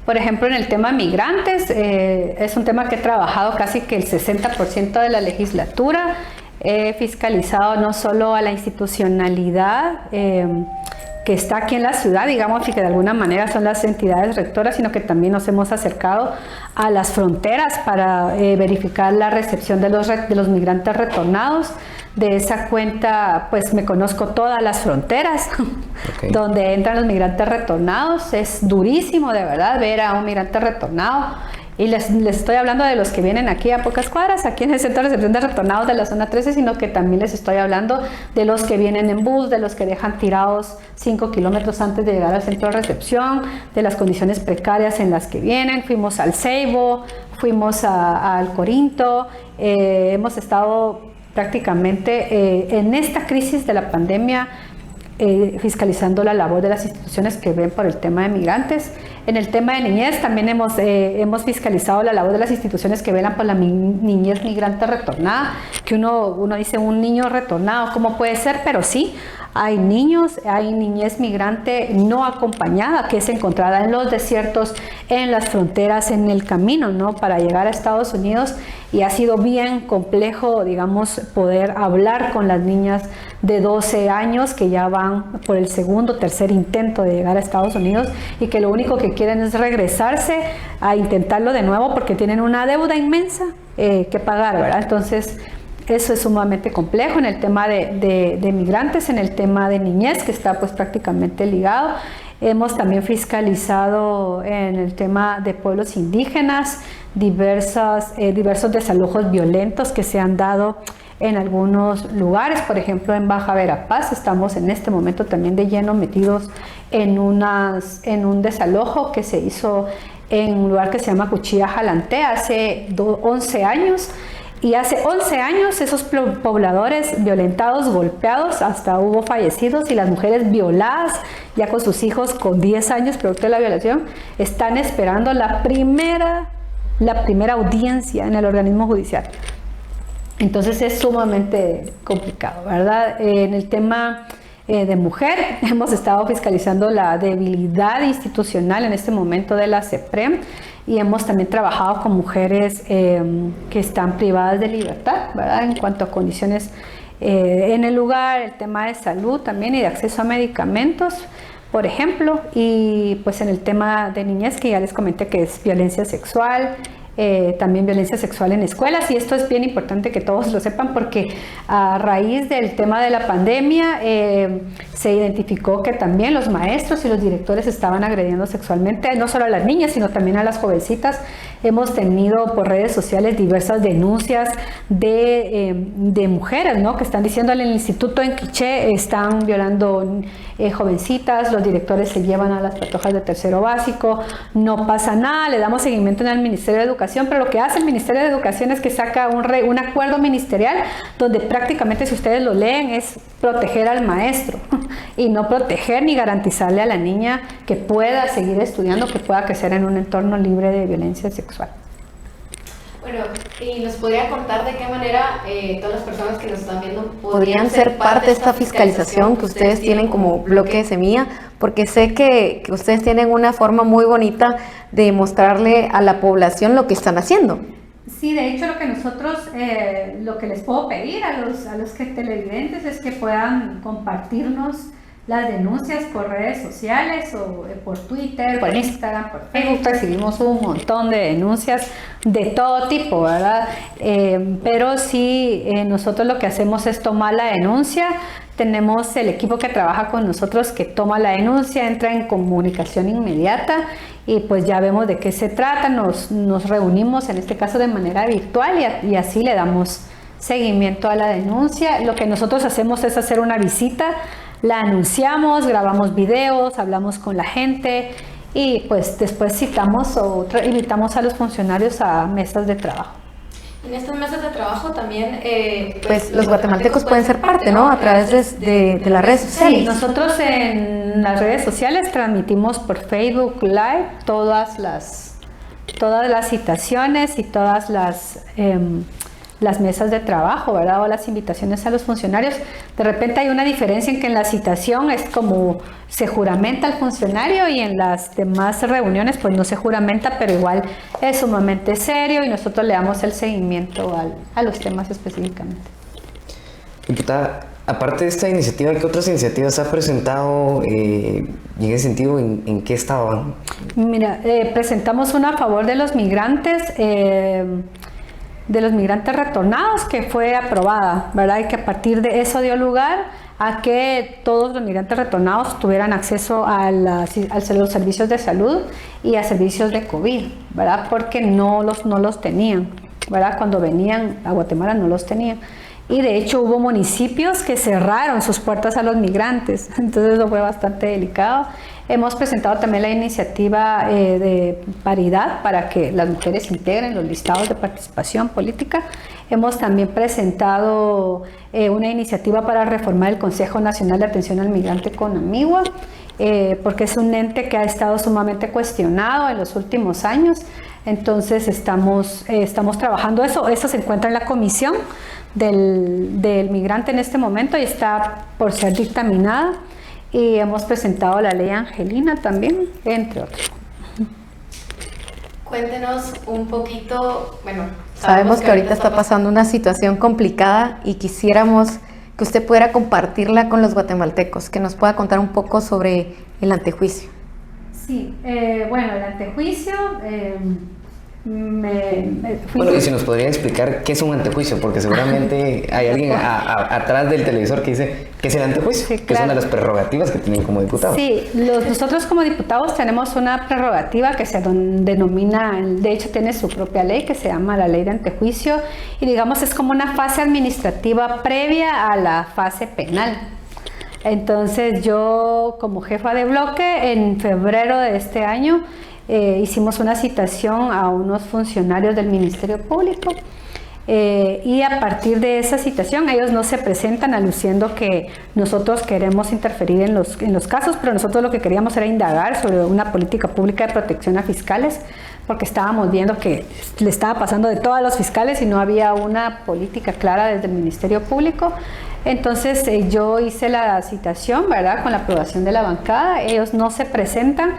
Por ejemplo, en el tema migrantes, es un tema que he trabajado casi que el 60% de la legislatura. He fiscalizado no solo a la institucionalidad que está aquí en la ciudad, digamos, y que de alguna manera son las entidades rectoras, sino que también nos hemos acercado a las fronteras para verificar la recepción de los migrantes retornados. De esa cuenta, pues me conozco todas las fronteras donde entran los migrantes retornados. Es durísimo, de verdad, ver a un migrante retornado. Y les estoy hablando de los que vienen aquí a pocas cuadras, aquí en el centro de recepción de retornados de la zona 13, sino que también les estoy hablando de los que vienen en bus, de los que dejan tirados 5 kilómetros antes de llegar al centro de recepción, de las condiciones precarias en las que vienen. Fuimos al Ceibo, fuimos al Corinto, hemos estado prácticamente en esta crisis de la pandemia fiscalizando la labor de las instituciones que ven por el tema de migrantes. En el tema de niñez también hemos fiscalizado la labor de las instituciones que velan por la niñez migrante retornada, que uno dice, un niño retornado, ¿cómo puede ser? Pero sí, hay niños, hay niñez migrante no acompañada, que es encontrada en los desiertos, en las fronteras, en el camino, ¿no?, para llegar a Estados Unidos, y ha sido bien complejo, digamos, poder hablar con las niñas de 12 años que ya van por el segundo, tercer intento de llegar a Estados Unidos y que lo único que quieren es regresarse a intentarlo de nuevo porque tienen una deuda inmensa que pagar, ¿verdad? Entonces, eso es sumamente complejo en el tema de migrantes, en el tema de niñez, que está pues prácticamente ligado. Hemos también fiscalizado en el tema de pueblos indígenas diversos desalojos violentos que se han dado en algunos lugares. Por ejemplo, en Baja Verapaz estamos en este momento también de lleno metidos en un desalojo que se hizo en un lugar que se llama Cuchilla Jalante hace 11 años. Y hace 11 años esos pobladores violentados, golpeados, hasta hubo fallecidos, y las mujeres violadas, ya con sus hijos con 10 años producto de la violación, están esperando la primera audiencia en el organismo judicial. Entonces es sumamente complicado, ¿verdad? En el tema de mujer, hemos estado fiscalizando la debilidad institucional en este momento de la CEPREM, y hemos también trabajado con mujeres que están privadas de libertad, ¿verdad?, en cuanto a condiciones en el lugar, el tema de salud también y de acceso a medicamentos, por ejemplo, y pues en el tema de niñez, que ya les comenté que es violencia sexual, también violencia sexual en escuelas, y esto es bien importante que todos lo sepan porque a raíz del tema de la pandemia se identificó que también los maestros y los directores estaban agrediendo sexualmente no solo a las niñas sino también a las jovencitas. Hemos tenido por redes sociales diversas denuncias de mujeres, ¿no?, que están diciendo en el instituto en Quiché están violando jovencitas, los directores se llevan a las patojas de tercero básico, no pasa nada, le damos seguimiento en el Ministerio de Educación, pero lo que hace el Ministerio de Educación es que saca un acuerdo ministerial donde prácticamente, si ustedes lo leen, es proteger al maestro y no proteger ni garantizarle a la niña que pueda seguir estudiando, que pueda crecer en un entorno libre de violencia sexual. Bueno, y nos podría contar de qué manera todas las personas que nos están viendo podrían ser parte de esta fiscalización que ustedes tienen como bloque de semilla, porque sé que ustedes tienen una forma muy bonita de mostrarle a la población lo que están haciendo. Sí, de hecho lo que nosotros, lo que les puedo pedir a los que televidentes es que puedan compartirnos las denuncias por redes sociales o por Twitter, por Instagram, por Facebook. Recibimos un montón de denuncias de todo tipo, ¿verdad? Pero sí, nosotros lo que hacemos es tomar la denuncia. Tenemos el equipo que trabaja con nosotros que toma la denuncia, entra en comunicación inmediata y pues ya vemos de qué se trata, nos reunimos en este caso de manera virtual y así le damos seguimiento a la denuncia. Lo que nosotros hacemos es hacer una visita, la anunciamos, grabamos videos, hablamos con la gente y pues después citamos o invitamos a los funcionarios a mesas de trabajo. En estas mesas de trabajo también pues los guatemaltecos pueden ser parte, ¿no?, a través de las redes sociales. Sí, nosotros en las redes sociales transmitimos por Facebook Live todas las citaciones y todas las mesas de trabajo, ¿verdad?, o las invitaciones a los funcionarios. De repente hay una diferencia en que en la citación es como se juramenta al funcionario y en las demás reuniones pues no se juramenta, pero igual es sumamente serio y nosotros le damos el seguimiento a los temas específicamente. Diputada, aparte de esta iniciativa, ¿qué otras iniciativas ha presentado y en ese sentido, en qué estado van? Mira, presentamos una a favor de los migrantes, retornados, que fue aprobada, ¿verdad? Y que a partir de eso dio lugar a que todos los migrantes retornados tuvieran acceso a los servicios de salud y a servicios de COVID, ¿verdad? Porque no los tenían, ¿verdad? Cuando venían a Guatemala no los tenían. Y de hecho hubo municipios que cerraron sus puertas a los migrantes, entonces eso fue bastante delicado. Hemos presentado también la iniciativa de paridad para que las mujeres integren los listados de participación política. Hemos también presentado una iniciativa para reformar el Consejo Nacional de Atención al Migrante CONAMIGUA, porque es un ente que ha estado sumamente cuestionado en los últimos años. Entonces estamos trabajando eso. Eso se encuentra en la comisión del migrante en este momento y está por ser dictaminada. Y hemos presentado la ley Angelina también, entre otros. Cuéntenos un poquito, bueno, Sabemos que ahorita está pasando una situación complicada y quisiéramos que usted pudiera compartirla con los guatemaltecos, que nos pueda contar un poco sobre el antejuicio. Sí, bueno, el antejuicio... Bueno, y si nos podría explicar qué es un antejuicio, porque seguramente hay alguien atrás del televisor que dice qué es el antejuicio, Sí, que es una de las prerrogativas que tienen como diputados. Sí, nosotros como diputados tenemos una prerrogativa que se denomina, de hecho tiene su propia ley que se llama la ley de antejuicio y digamos es como una fase administrativa previa a la fase penal. Entonces yo como jefa de bloque en febrero de este año hicimos una citación a unos funcionarios del Ministerio Público y a partir de esa citación ellos no se presentan aluciendo que nosotros queremos interferir en los casos, pero nosotros lo que queríamos era indagar sobre una política pública de protección a fiscales, porque estábamos viendo que le estaba pasando de todos los fiscales y no había una política clara desde el Ministerio Público. Entonces yo hice la citación, ¿verdad?, con la aprobación de la bancada. Ellos no se presentan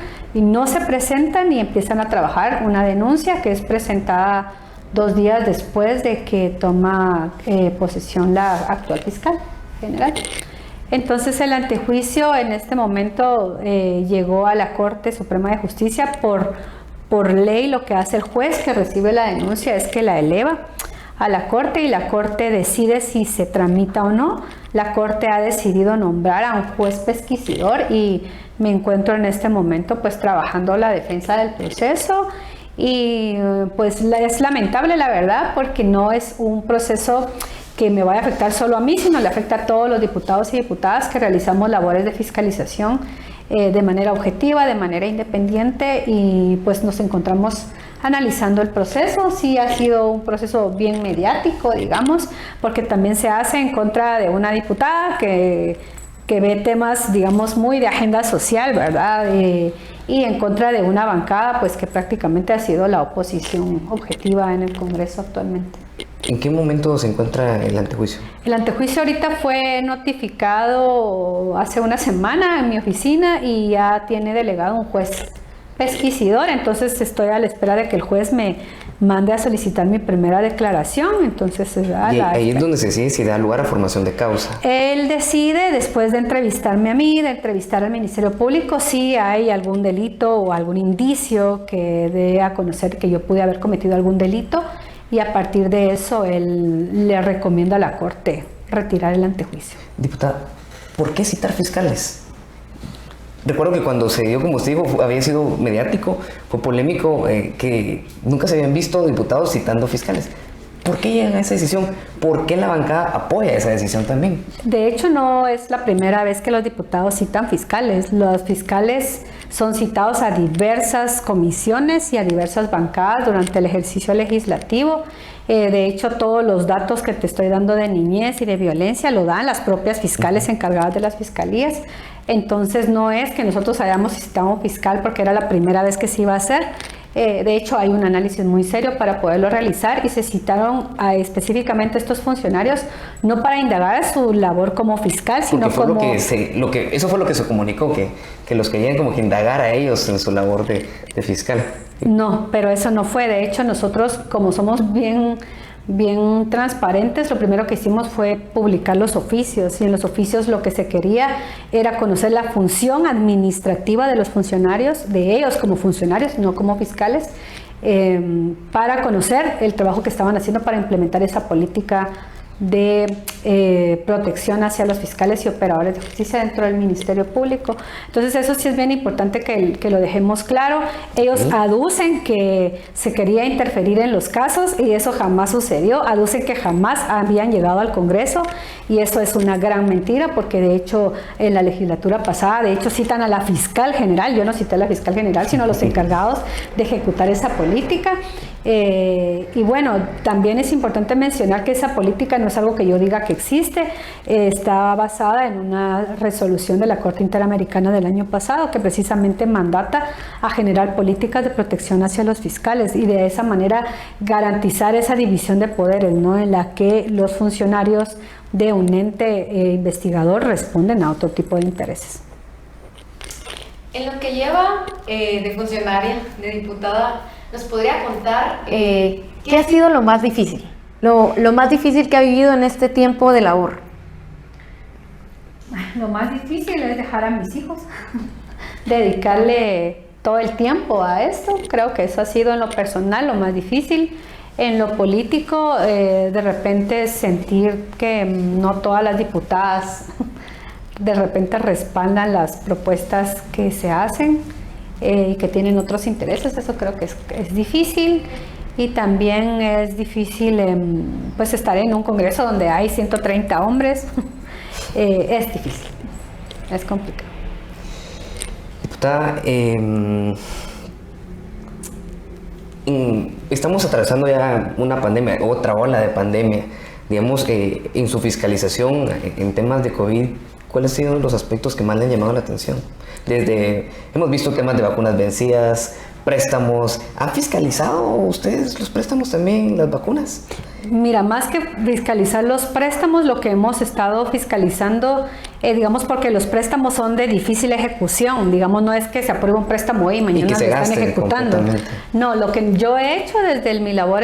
y empiezan a trabajar una denuncia que es presentada 2 días después de que toma posesión la actual fiscal general. Entonces el antejuicio en este momento llegó a la Corte Suprema de Justicia. Por ley lo que hace el juez que recibe la denuncia es que la eleva a la Corte y la Corte decide si se tramita o no. La Corte ha decidido nombrar a un juez pesquisidor y me encuentro en este momento pues trabajando la defensa del proceso y pues es lamentable la verdad porque no es un proceso que me vaya a afectar solo a mí, sino le afecta a todos los diputados y diputadas que realizamos labores de fiscalización de manera objetiva, de manera independiente y pues nos encontramos analizando el proceso. Sí ha sido un proceso bien mediático, digamos, porque también se hace en contra de una diputada que ve temas, digamos, muy de agenda social, ¿verdad? Y en contra de una bancada, pues que prácticamente ha sido la oposición objetiva en el Congreso actualmente. ¿En qué momento se encuentra el antejuicio? El antejuicio ahorita fue notificado hace una semana en mi oficina y ya tiene delegado un juez pesquisidor, entonces estoy a la espera de que el juez me mande a solicitar mi primera declaración. Entonces y ahí es donde se decide si da lugar a formación de causa. Él decide, después de entrevistarme a mí, de entrevistar al Ministerio Público, si hay algún delito o algún indicio que dé a conocer que yo pude haber cometido algún delito, y a partir de eso él le recomienda a la Corte retirar el antejuicio. Diputada, ¿por qué citar fiscales? Recuerdo que cuando se dio, como usted dijo, había sido mediático, fue polémico, que nunca se habían visto diputados citando fiscales. ¿Por qué llegan a esa decisión? ¿Por qué la bancada apoya esa decisión también? De hecho, no es la primera vez que los diputados citan fiscales. Los fiscales son citados a diversas comisiones y a diversas bancadas durante el ejercicio legislativo. De hecho, todos los datos que te estoy dando de niñez y de violencia lo dan las propias fiscales encargadas de las fiscalías. Entonces, no es que nosotros hayamos citado a un fiscal porque era la primera vez que se iba a hacer. De hecho, hay un análisis muy serio para poderlo realizar y se citaron específicamente estos funcionarios no para indagar su labor como fiscal, sino porque fue como... eso fue lo que se comunicó, que los querían como que indagar a ellos en su labor de fiscal. No, pero eso no fue. De hecho, nosotros, como somos bien transparentes, lo primero que hicimos fue publicar los oficios, y en los oficios lo que se quería era conocer la función administrativa de los funcionarios, de ellos como funcionarios, no como fiscales, para conocer el trabajo que estaban haciendo para implementar esa política de protección hacia los fiscales y operadores de justicia dentro del Ministerio Público. Entonces eso sí es bien importante que lo dejemos claro. Ellos aducen que se quería interferir en los casos y eso jamás sucedió. Aducen que jamás habían llegado al Congreso y eso es una gran mentira, porque de hecho en la legislatura pasada, de hecho citan a la fiscal general. Yo no cité a la fiscal general, sino a los encargados de ejecutar esa política. Y bueno, también es importante mencionar que esa política no es algo que yo diga que existe está basada en una resolución de la Corte Interamericana del año pasado que precisamente mandata a generar políticas de protección hacia los fiscales y de esa manera garantizar esa división de poderes, ¿no? En la que los funcionarios de un ente investigador responden a otro tipo de intereses. En lo que lleva de funcionaria, de diputada, ¿nos podría contar ¿qué ha sido lo más difícil? Lo más difícil que ha vivido en este tiempo de labor. Lo más difícil es dejar a mis hijos, dedicarle todo el tiempo a esto. Creo que eso ha sido en lo personal lo más difícil. En lo político, de repente sentir que no todas las diputadas de repente respaldan las propuestas que se hacen y que tienen otros intereses. Eso creo que es difícil. Y también es difícil pues estar en un congreso donde hay 130 hombres. Es difícil, es complicado. Diputada, estamos atravesando ya una pandemia, otra ola de pandemia. Digamos, en su fiscalización en temas de COVID, ¿cuáles han sido los aspectos que más le han llamado la atención? Hemos visto temas de vacunas vencidas, préstamos. ¿Han fiscalizado ustedes los préstamos también, las vacunas? Mira, más que fiscalizar los préstamos, lo que hemos estado fiscalizando, digamos, porque los préstamos son de difícil ejecución, digamos, no es que se apruebe un préstamo hoy y mañana lo están ejecutando. No, lo que yo he hecho desde mi labor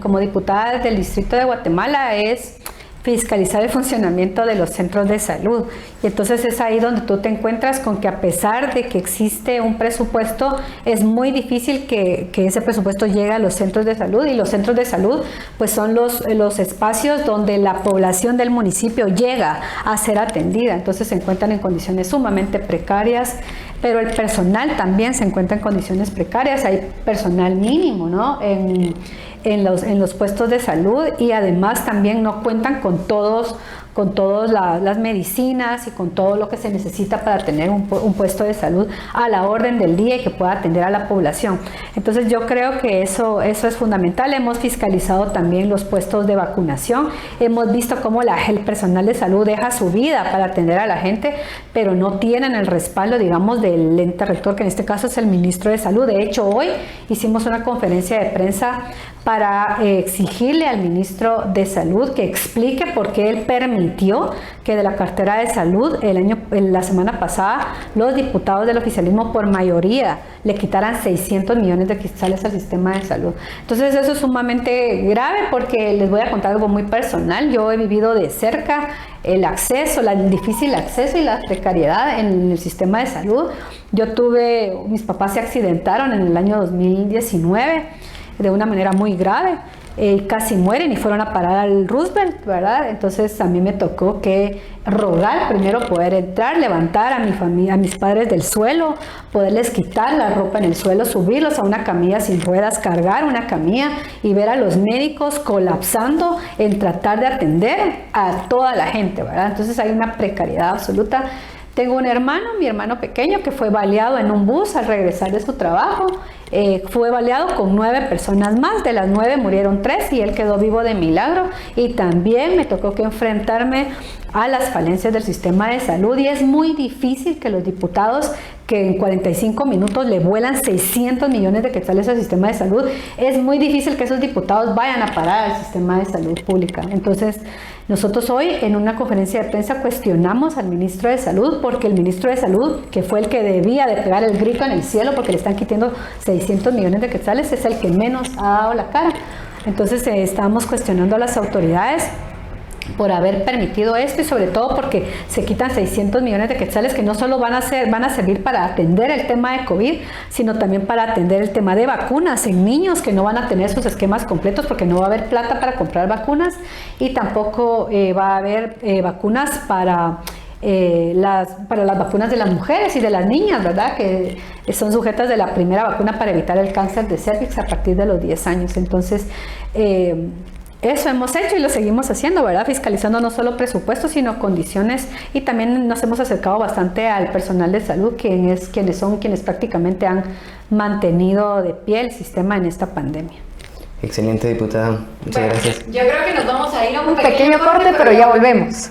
como diputada del Distrito de Guatemala es fiscalizar el funcionamiento de los centros de salud. Y entonces es ahí donde tú te encuentras con que a pesar de que existe un presupuesto, es muy difícil que ese presupuesto llegue a los centros de salud, y los centros de salud pues son los espacios donde la población del municipio llega a ser atendida. Entonces se encuentran en condiciones sumamente precarias, pero el personal también se encuentra en condiciones precarias. Hay personal mínimo, ¿no? en los puestos de salud, y además también no cuentan con todas las medicinas y con todo lo que se necesita para tener un puesto de salud a la orden del día y que pueda atender a la población. Entonces yo creo que eso es fundamental. Hemos fiscalizado también los puestos de vacunación. Hemos visto cómo el personal de salud deja su vida para atender a la gente, pero no tienen el respaldo, digamos, del ente rector, que en este caso es el ministro de Salud. De hecho, hoy hicimos una conferencia de prensa para exigirle al ministro de Salud que explique por qué él permitió que de la cartera de salud la semana pasada los diputados del oficialismo por mayoría le quitaran 600 millones de quetzales al sistema de salud. Entonces eso es sumamente grave, porque les voy a contar algo muy personal. Yo he vivido de cerca el difícil acceso y la precariedad en el sistema de salud. Mis papás se accidentaron en el año 2019 de una manera muy grave, casi mueren y fueron a parar al Roosevelt, ¿verdad? Entonces a mí me tocó que rogar primero poder entrar, levantar a mi familia, a mis padres del suelo, poderles quitar la ropa en el suelo, subirlos a una camilla sin ruedas, cargar una camilla y ver a los médicos colapsando en tratar de atender a toda la gente, ¿verdad? Entonces hay una precariedad absoluta. Tengo un hermano, mi hermano pequeño, que fue baleado en un bus al regresar de su trabajo. Fue baleado con 9 personas más. De las 9 murieron 3 y él quedó vivo de milagro. Y también me tocó que enfrentarme a las falencias del sistema de salud, y es muy difícil que los diputados, que en 45 minutos le vuelan 600 millones de quetzales al sistema de salud, es muy difícil que esos diputados vayan a parar al sistema de salud pública. Entonces nosotros hoy en una conferencia de prensa cuestionamos al ministro de Salud, porque el ministro de Salud, que fue el que debía de pegar el grito en el cielo porque le están quitando 600 millones de quetzales, es el que menos ha dado la cara. Entonces estamos cuestionando a las autoridades por haber permitido esto, y sobre todo porque se quitan 600 millones de quetzales que no solo van a servir para atender el tema de COVID, sino también para atender el tema de vacunas en niños que no van a tener sus esquemas completos porque no va a haber plata para comprar vacunas, y tampoco va a haber vacunas para las vacunas de las mujeres y de las niñas, ¿verdad? Que son sujetas de la primera vacuna para evitar el cáncer de cervix a partir de los 10 años. Entonces, eso hemos hecho y lo seguimos haciendo, ¿verdad? Fiscalizando no solo presupuestos, sino condiciones, y también nos hemos acercado bastante al personal de salud, quienes prácticamente han mantenido de pie el sistema en esta pandemia. Excelente, diputada. Muchas Bueno, gracias. yo creo que nos vamos a ir a Un pequeño corte, pero ya volvemos.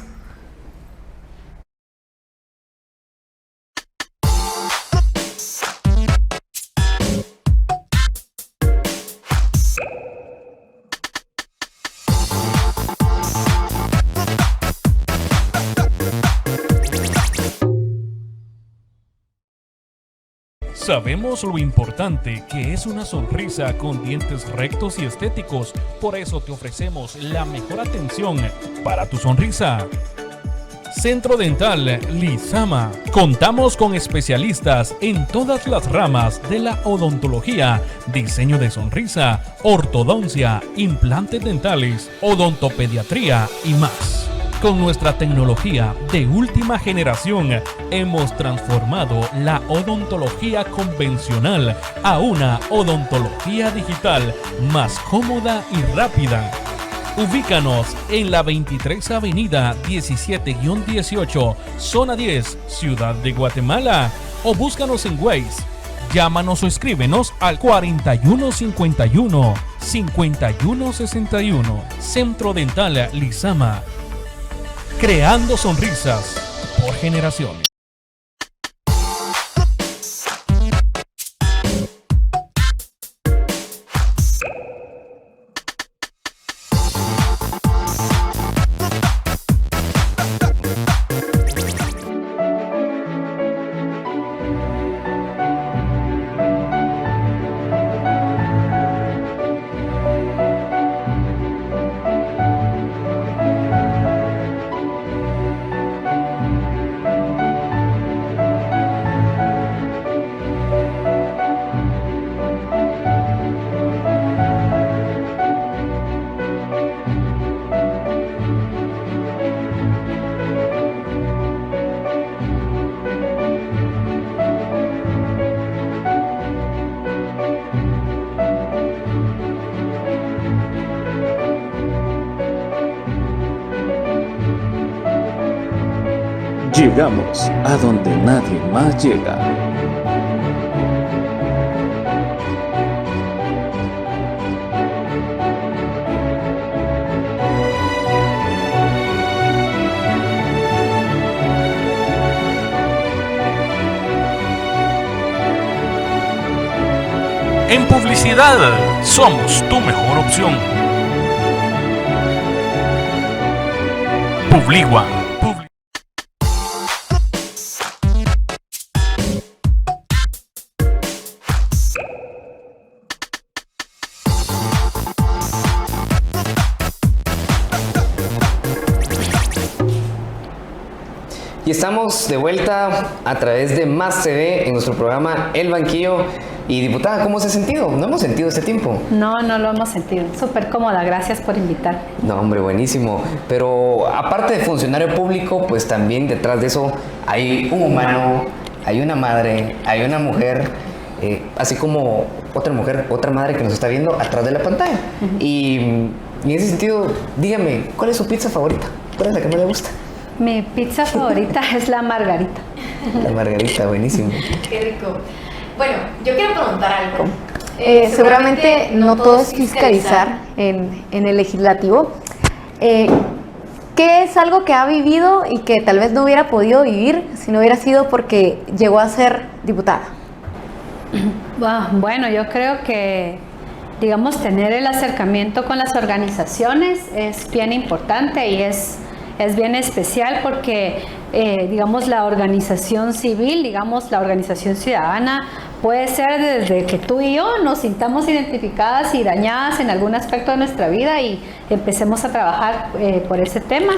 Sabemos lo importante que es una sonrisa con dientes rectos y estéticos, por eso te ofrecemos la mejor atención para tu sonrisa. Centro Dental Lizama. Contamos con especialistas en todas las ramas de la odontología, diseño de sonrisa, ortodoncia, implantes dentales, odontopediatría y más. Con nuestra tecnología de última generación, hemos transformado la odontología convencional a una odontología digital más cómoda y rápida. Ubícanos en la 23 Avenida 17-18, Zona 10, Ciudad de Guatemala, o búscanos en Waze. Llámanos o escríbenos al 4151-5161. Centro Dental Lizama. Creando sonrisas por generaciones. Llegamos a donde nadie más llega. En publicidad, somos tu mejor opción. Publigua. Y estamos de vuelta a través de Más TV en nuestro programa El Banquillo. Y diputada, ¿cómo se ha sentido? ¿No hemos sentido este tiempo? No, no lo hemos sentido. Súper cómoda, gracias por invitar. No, hombre, buenísimo. Pero aparte de funcionario público, pues también detrás de eso hay un humano, hay una madre, hay una mujer, así como otra mujer, otra madre que nos está viendo atrás de la pantalla. Y en ese sentido, dígame, ¿cuál es su pizza favorita? ¿Cuál es la que más le gusta? Mi pizza favorita es la margarita. La margarita, buenísimo. Qué rico. Bueno, yo quiero preguntar algo. Seguramente no todo es fiscalizar en el legislativo. ¿Qué es algo que ha vivido y que tal vez no hubiera podido vivir si no hubiera sido porque llegó a ser diputada? Bueno, yo creo que, digamos, tener el acercamiento con las organizaciones es bien importante y es bien especial porque, digamos, la organización civil, digamos, la organización ciudadana puede ser desde que tú y yo nos sintamos identificadas y dañadas en algún aspecto de nuestra vida y empecemos a trabajar por ese tema.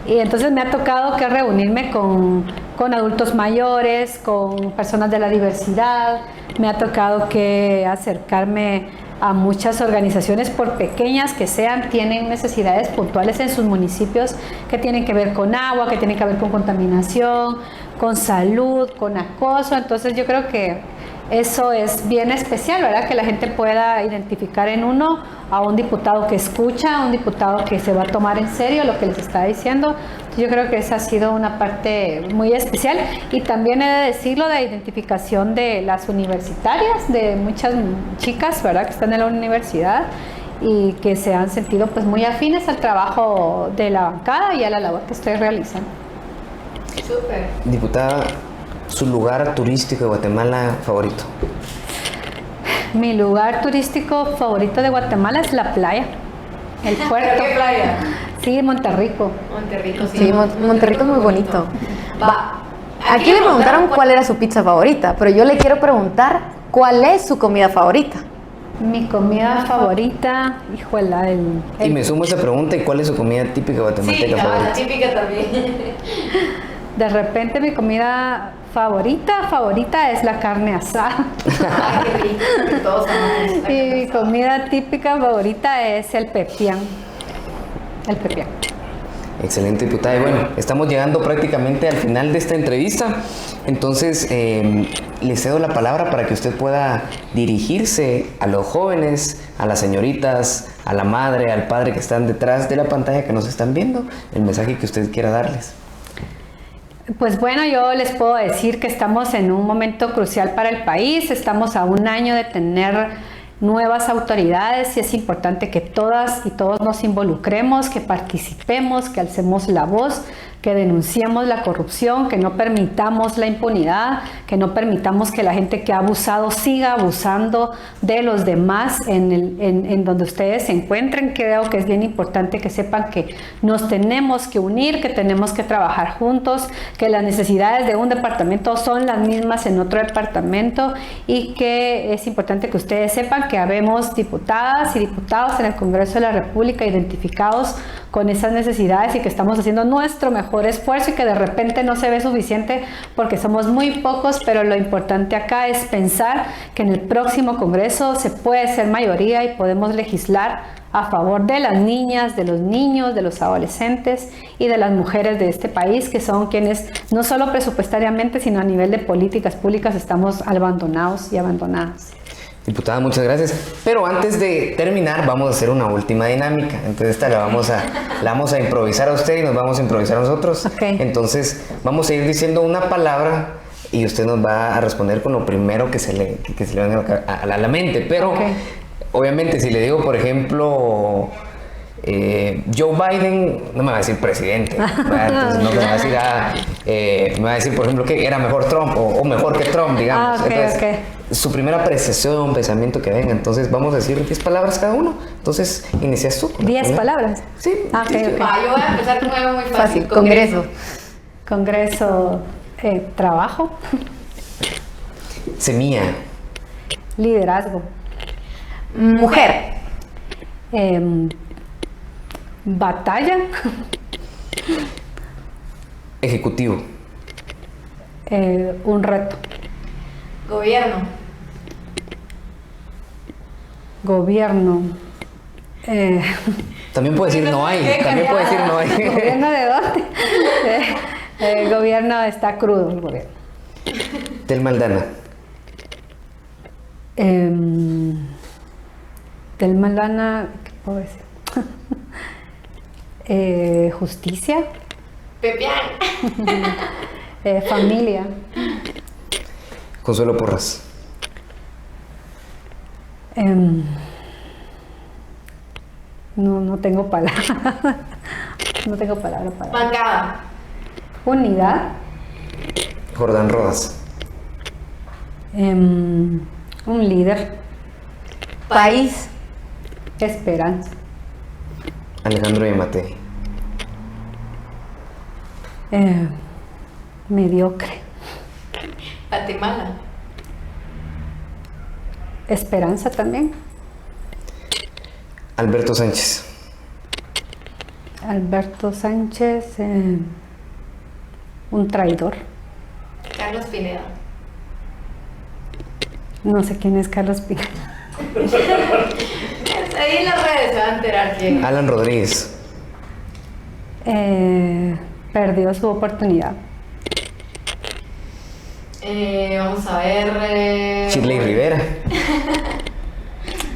Y entonces me ha tocado que reunirme con adultos mayores, con personas de la diversidad, me ha tocado que acercarme a muchas organizaciones, por pequeñas que sean, tienen necesidades puntuales en sus municipios que tienen que ver con agua, que tienen que ver con contaminación, con salud, con acoso. Entonces yo creo que eso es bien especial, ¿verdad? Que la gente pueda identificar en uno a un diputado que escucha, a un diputado que se va a tomar en serio lo que les está diciendo. Yo creo que esa ha sido una parte muy especial y también he de decirlo de identificación de las universitarias, de muchas chicas, ¿verdad? Que están en la universidad y que se han sentido pues muy afines al trabajo de la bancada y a la labor que estoy realizando. Súper. Diputada, ¿su lugar turístico de Guatemala favorito? Mi lugar turístico favorito de Guatemala es la playa, el puerto. ¿Pero qué playa? Sí, Monterrico. Monterrico, sí. Sí, Monterrico es muy bonito. Va. Aquí le preguntaron cuál era su pizza favorita, pero yo le quiero preguntar cuál es su comida favorita. Mi comida favorita, híjola, Y me sumo a esa pregunta, ¿y cuál es su comida típica guatemalteca Sí, la favorita? típica también. de repente mi comida favorita es la carne asada. Ay, qué rico. Todos amamos la Y mi carne asada. comida típica favorita es el pepián. El pepián. Excelente, diputada. Y bueno, estamos llegando prácticamente al final de esta entrevista. Entonces, le cedo la palabra para que usted pueda dirigirse a los jóvenes, a las señoritas, a la madre, al padre que están detrás de la pantalla que nos están viendo, el mensaje que usted quiera darles. Pues bueno, yo les puedo decir que estamos en un momento crucial para el país. Estamos a un año de tener nuevas autoridades y es importante que todas y todos nos involucremos, que participemos, que alcemos la voz, que denunciemos la corrupción, que no permitamos la impunidad, que no permitamos que la gente que ha abusado siga abusando de los demás en donde ustedes se encuentren. Creo que es bien importante que sepan que nos tenemos que unir, que tenemos que trabajar juntos, que las necesidades de un departamento son las mismas en otro departamento y que es importante que ustedes sepan que habemos diputadas y diputados en el Congreso de la República identificados con esas necesidades y que estamos haciendo nuestro mejor esfuerzo y que de repente no se ve suficiente porque somos muy pocos, pero lo importante acá es pensar que en el próximo Congreso se puede ser mayoría y podemos legislar a favor de las niñas, de los niños, de los adolescentes y de las mujeres de este país, que son quienes no solo presupuestariamente, sino a nivel de políticas públicas estamos abandonados y abandonadas. Diputada, muchas gracias. Pero antes de terminar, vamos a hacer una última dinámica. Entonces esta la vamos a improvisar a usted y nos vamos a improvisar a nosotros. Okay. Entonces vamos a ir diciendo una palabra y usted nos va a responder con lo primero que se le venga a la mente. Pero obviamente si le digo, por ejemplo, Joe Biden, no me va a decir presidente, ¿verdad? Entonces no me va a decir, me va a decir, por ejemplo, que era mejor Trump o mejor que Trump, digamos. Entonces, su primera apreciación, pensamiento que venga. Entonces vamos a decir 10 palabras cada uno. Entonces inicias tú. 10 palabras. Sí. Okay. Yo voy a empezar con algo muy fácil. Congreso, trabajo. Semilla. Liderazgo. Mujer. Batalla. Ejecutivo. Un reto. Gobierno. También puede decir no hay. También puede decir no hay. ¿Gobierno de dónde? El gobierno está crudo, el gobierno. Telma Aldana. Telma Aldana, ¿qué puedo decir? Justicia. Pepián. Familia. Consuelo Porras. No tengo palabra. No tengo palabra para. Bancada. Unidad. Jordán Rodas. Un líder. País. Esperanza. Alejandro Yamatei. Mediocre. Guatemala. Esperanza también. Alberto Sánchez. Alberto Sánchez, un traidor. Carlos Pineda. No sé quién es Carlos Pineda. Ahí en las redes se va a enterar quién. Alan Rodríguez. Perdió su oportunidad. Vamos a ver. Shirley Rivera.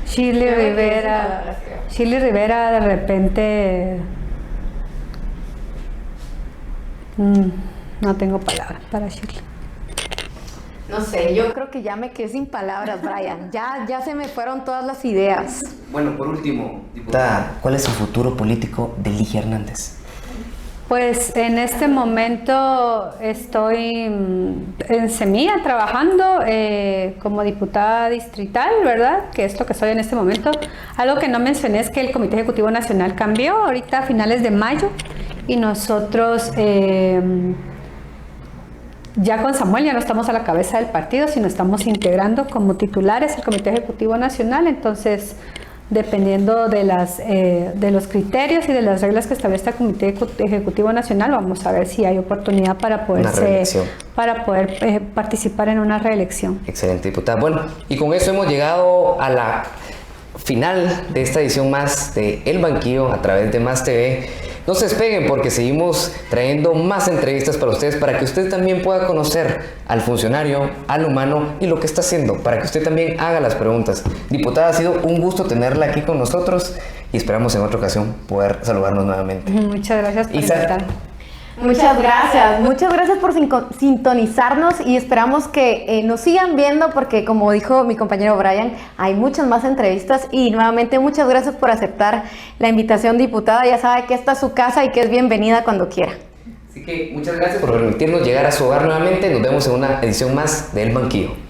Shirley Rivera. Shirley Rivera de repente. No tengo palabras para Shirley. No sé, yo Creo que ya me quedé sin palabras, Brian. Ya se me fueron todas las ideas. Bueno, por último, diputada, ¿cuál es el futuro político de Ligia Hernández? Pues en este momento estoy en Semilla trabajando como diputada distrital, ¿verdad? Que es lo que soy en este momento. Algo que no mencioné es que el Comité Ejecutivo Nacional cambió ahorita a finales de mayo y nosotros ya con Samuel ya no estamos a la cabeza del partido, sino estamos integrando como titulares el Comité Ejecutivo Nacional. Entonces, dependiendo de los criterios y de las reglas que establece el Comité Ejecutivo Nacional, vamos a ver si hay oportunidad para poder participar en una reelección. Excelente, diputada. Bueno, y con eso hemos llegado a la final de esta edición más de El Banquillo a través de Más TV. No se despeguen porque seguimos trayendo más entrevistas para ustedes, para que usted también pueda conocer al funcionario, al humano y lo que está haciendo, para que usted también haga las preguntas. Diputada, ha sido un gusto tenerla aquí con nosotros y esperamos en otra ocasión poder saludarnos nuevamente. Muchas gracias por Isa. invitarme. Muchas gracias por sintonizarnos y esperamos que nos sigan viendo porque como dijo mi compañero Brian, hay muchas más entrevistas y nuevamente muchas gracias por aceptar la invitación, diputada. Ya sabe que esta es su casa y que es bienvenida cuando quiera. Así que muchas gracias por permitirnos llegar a su hogar nuevamente. Nos vemos en una edición más de El Banquillo.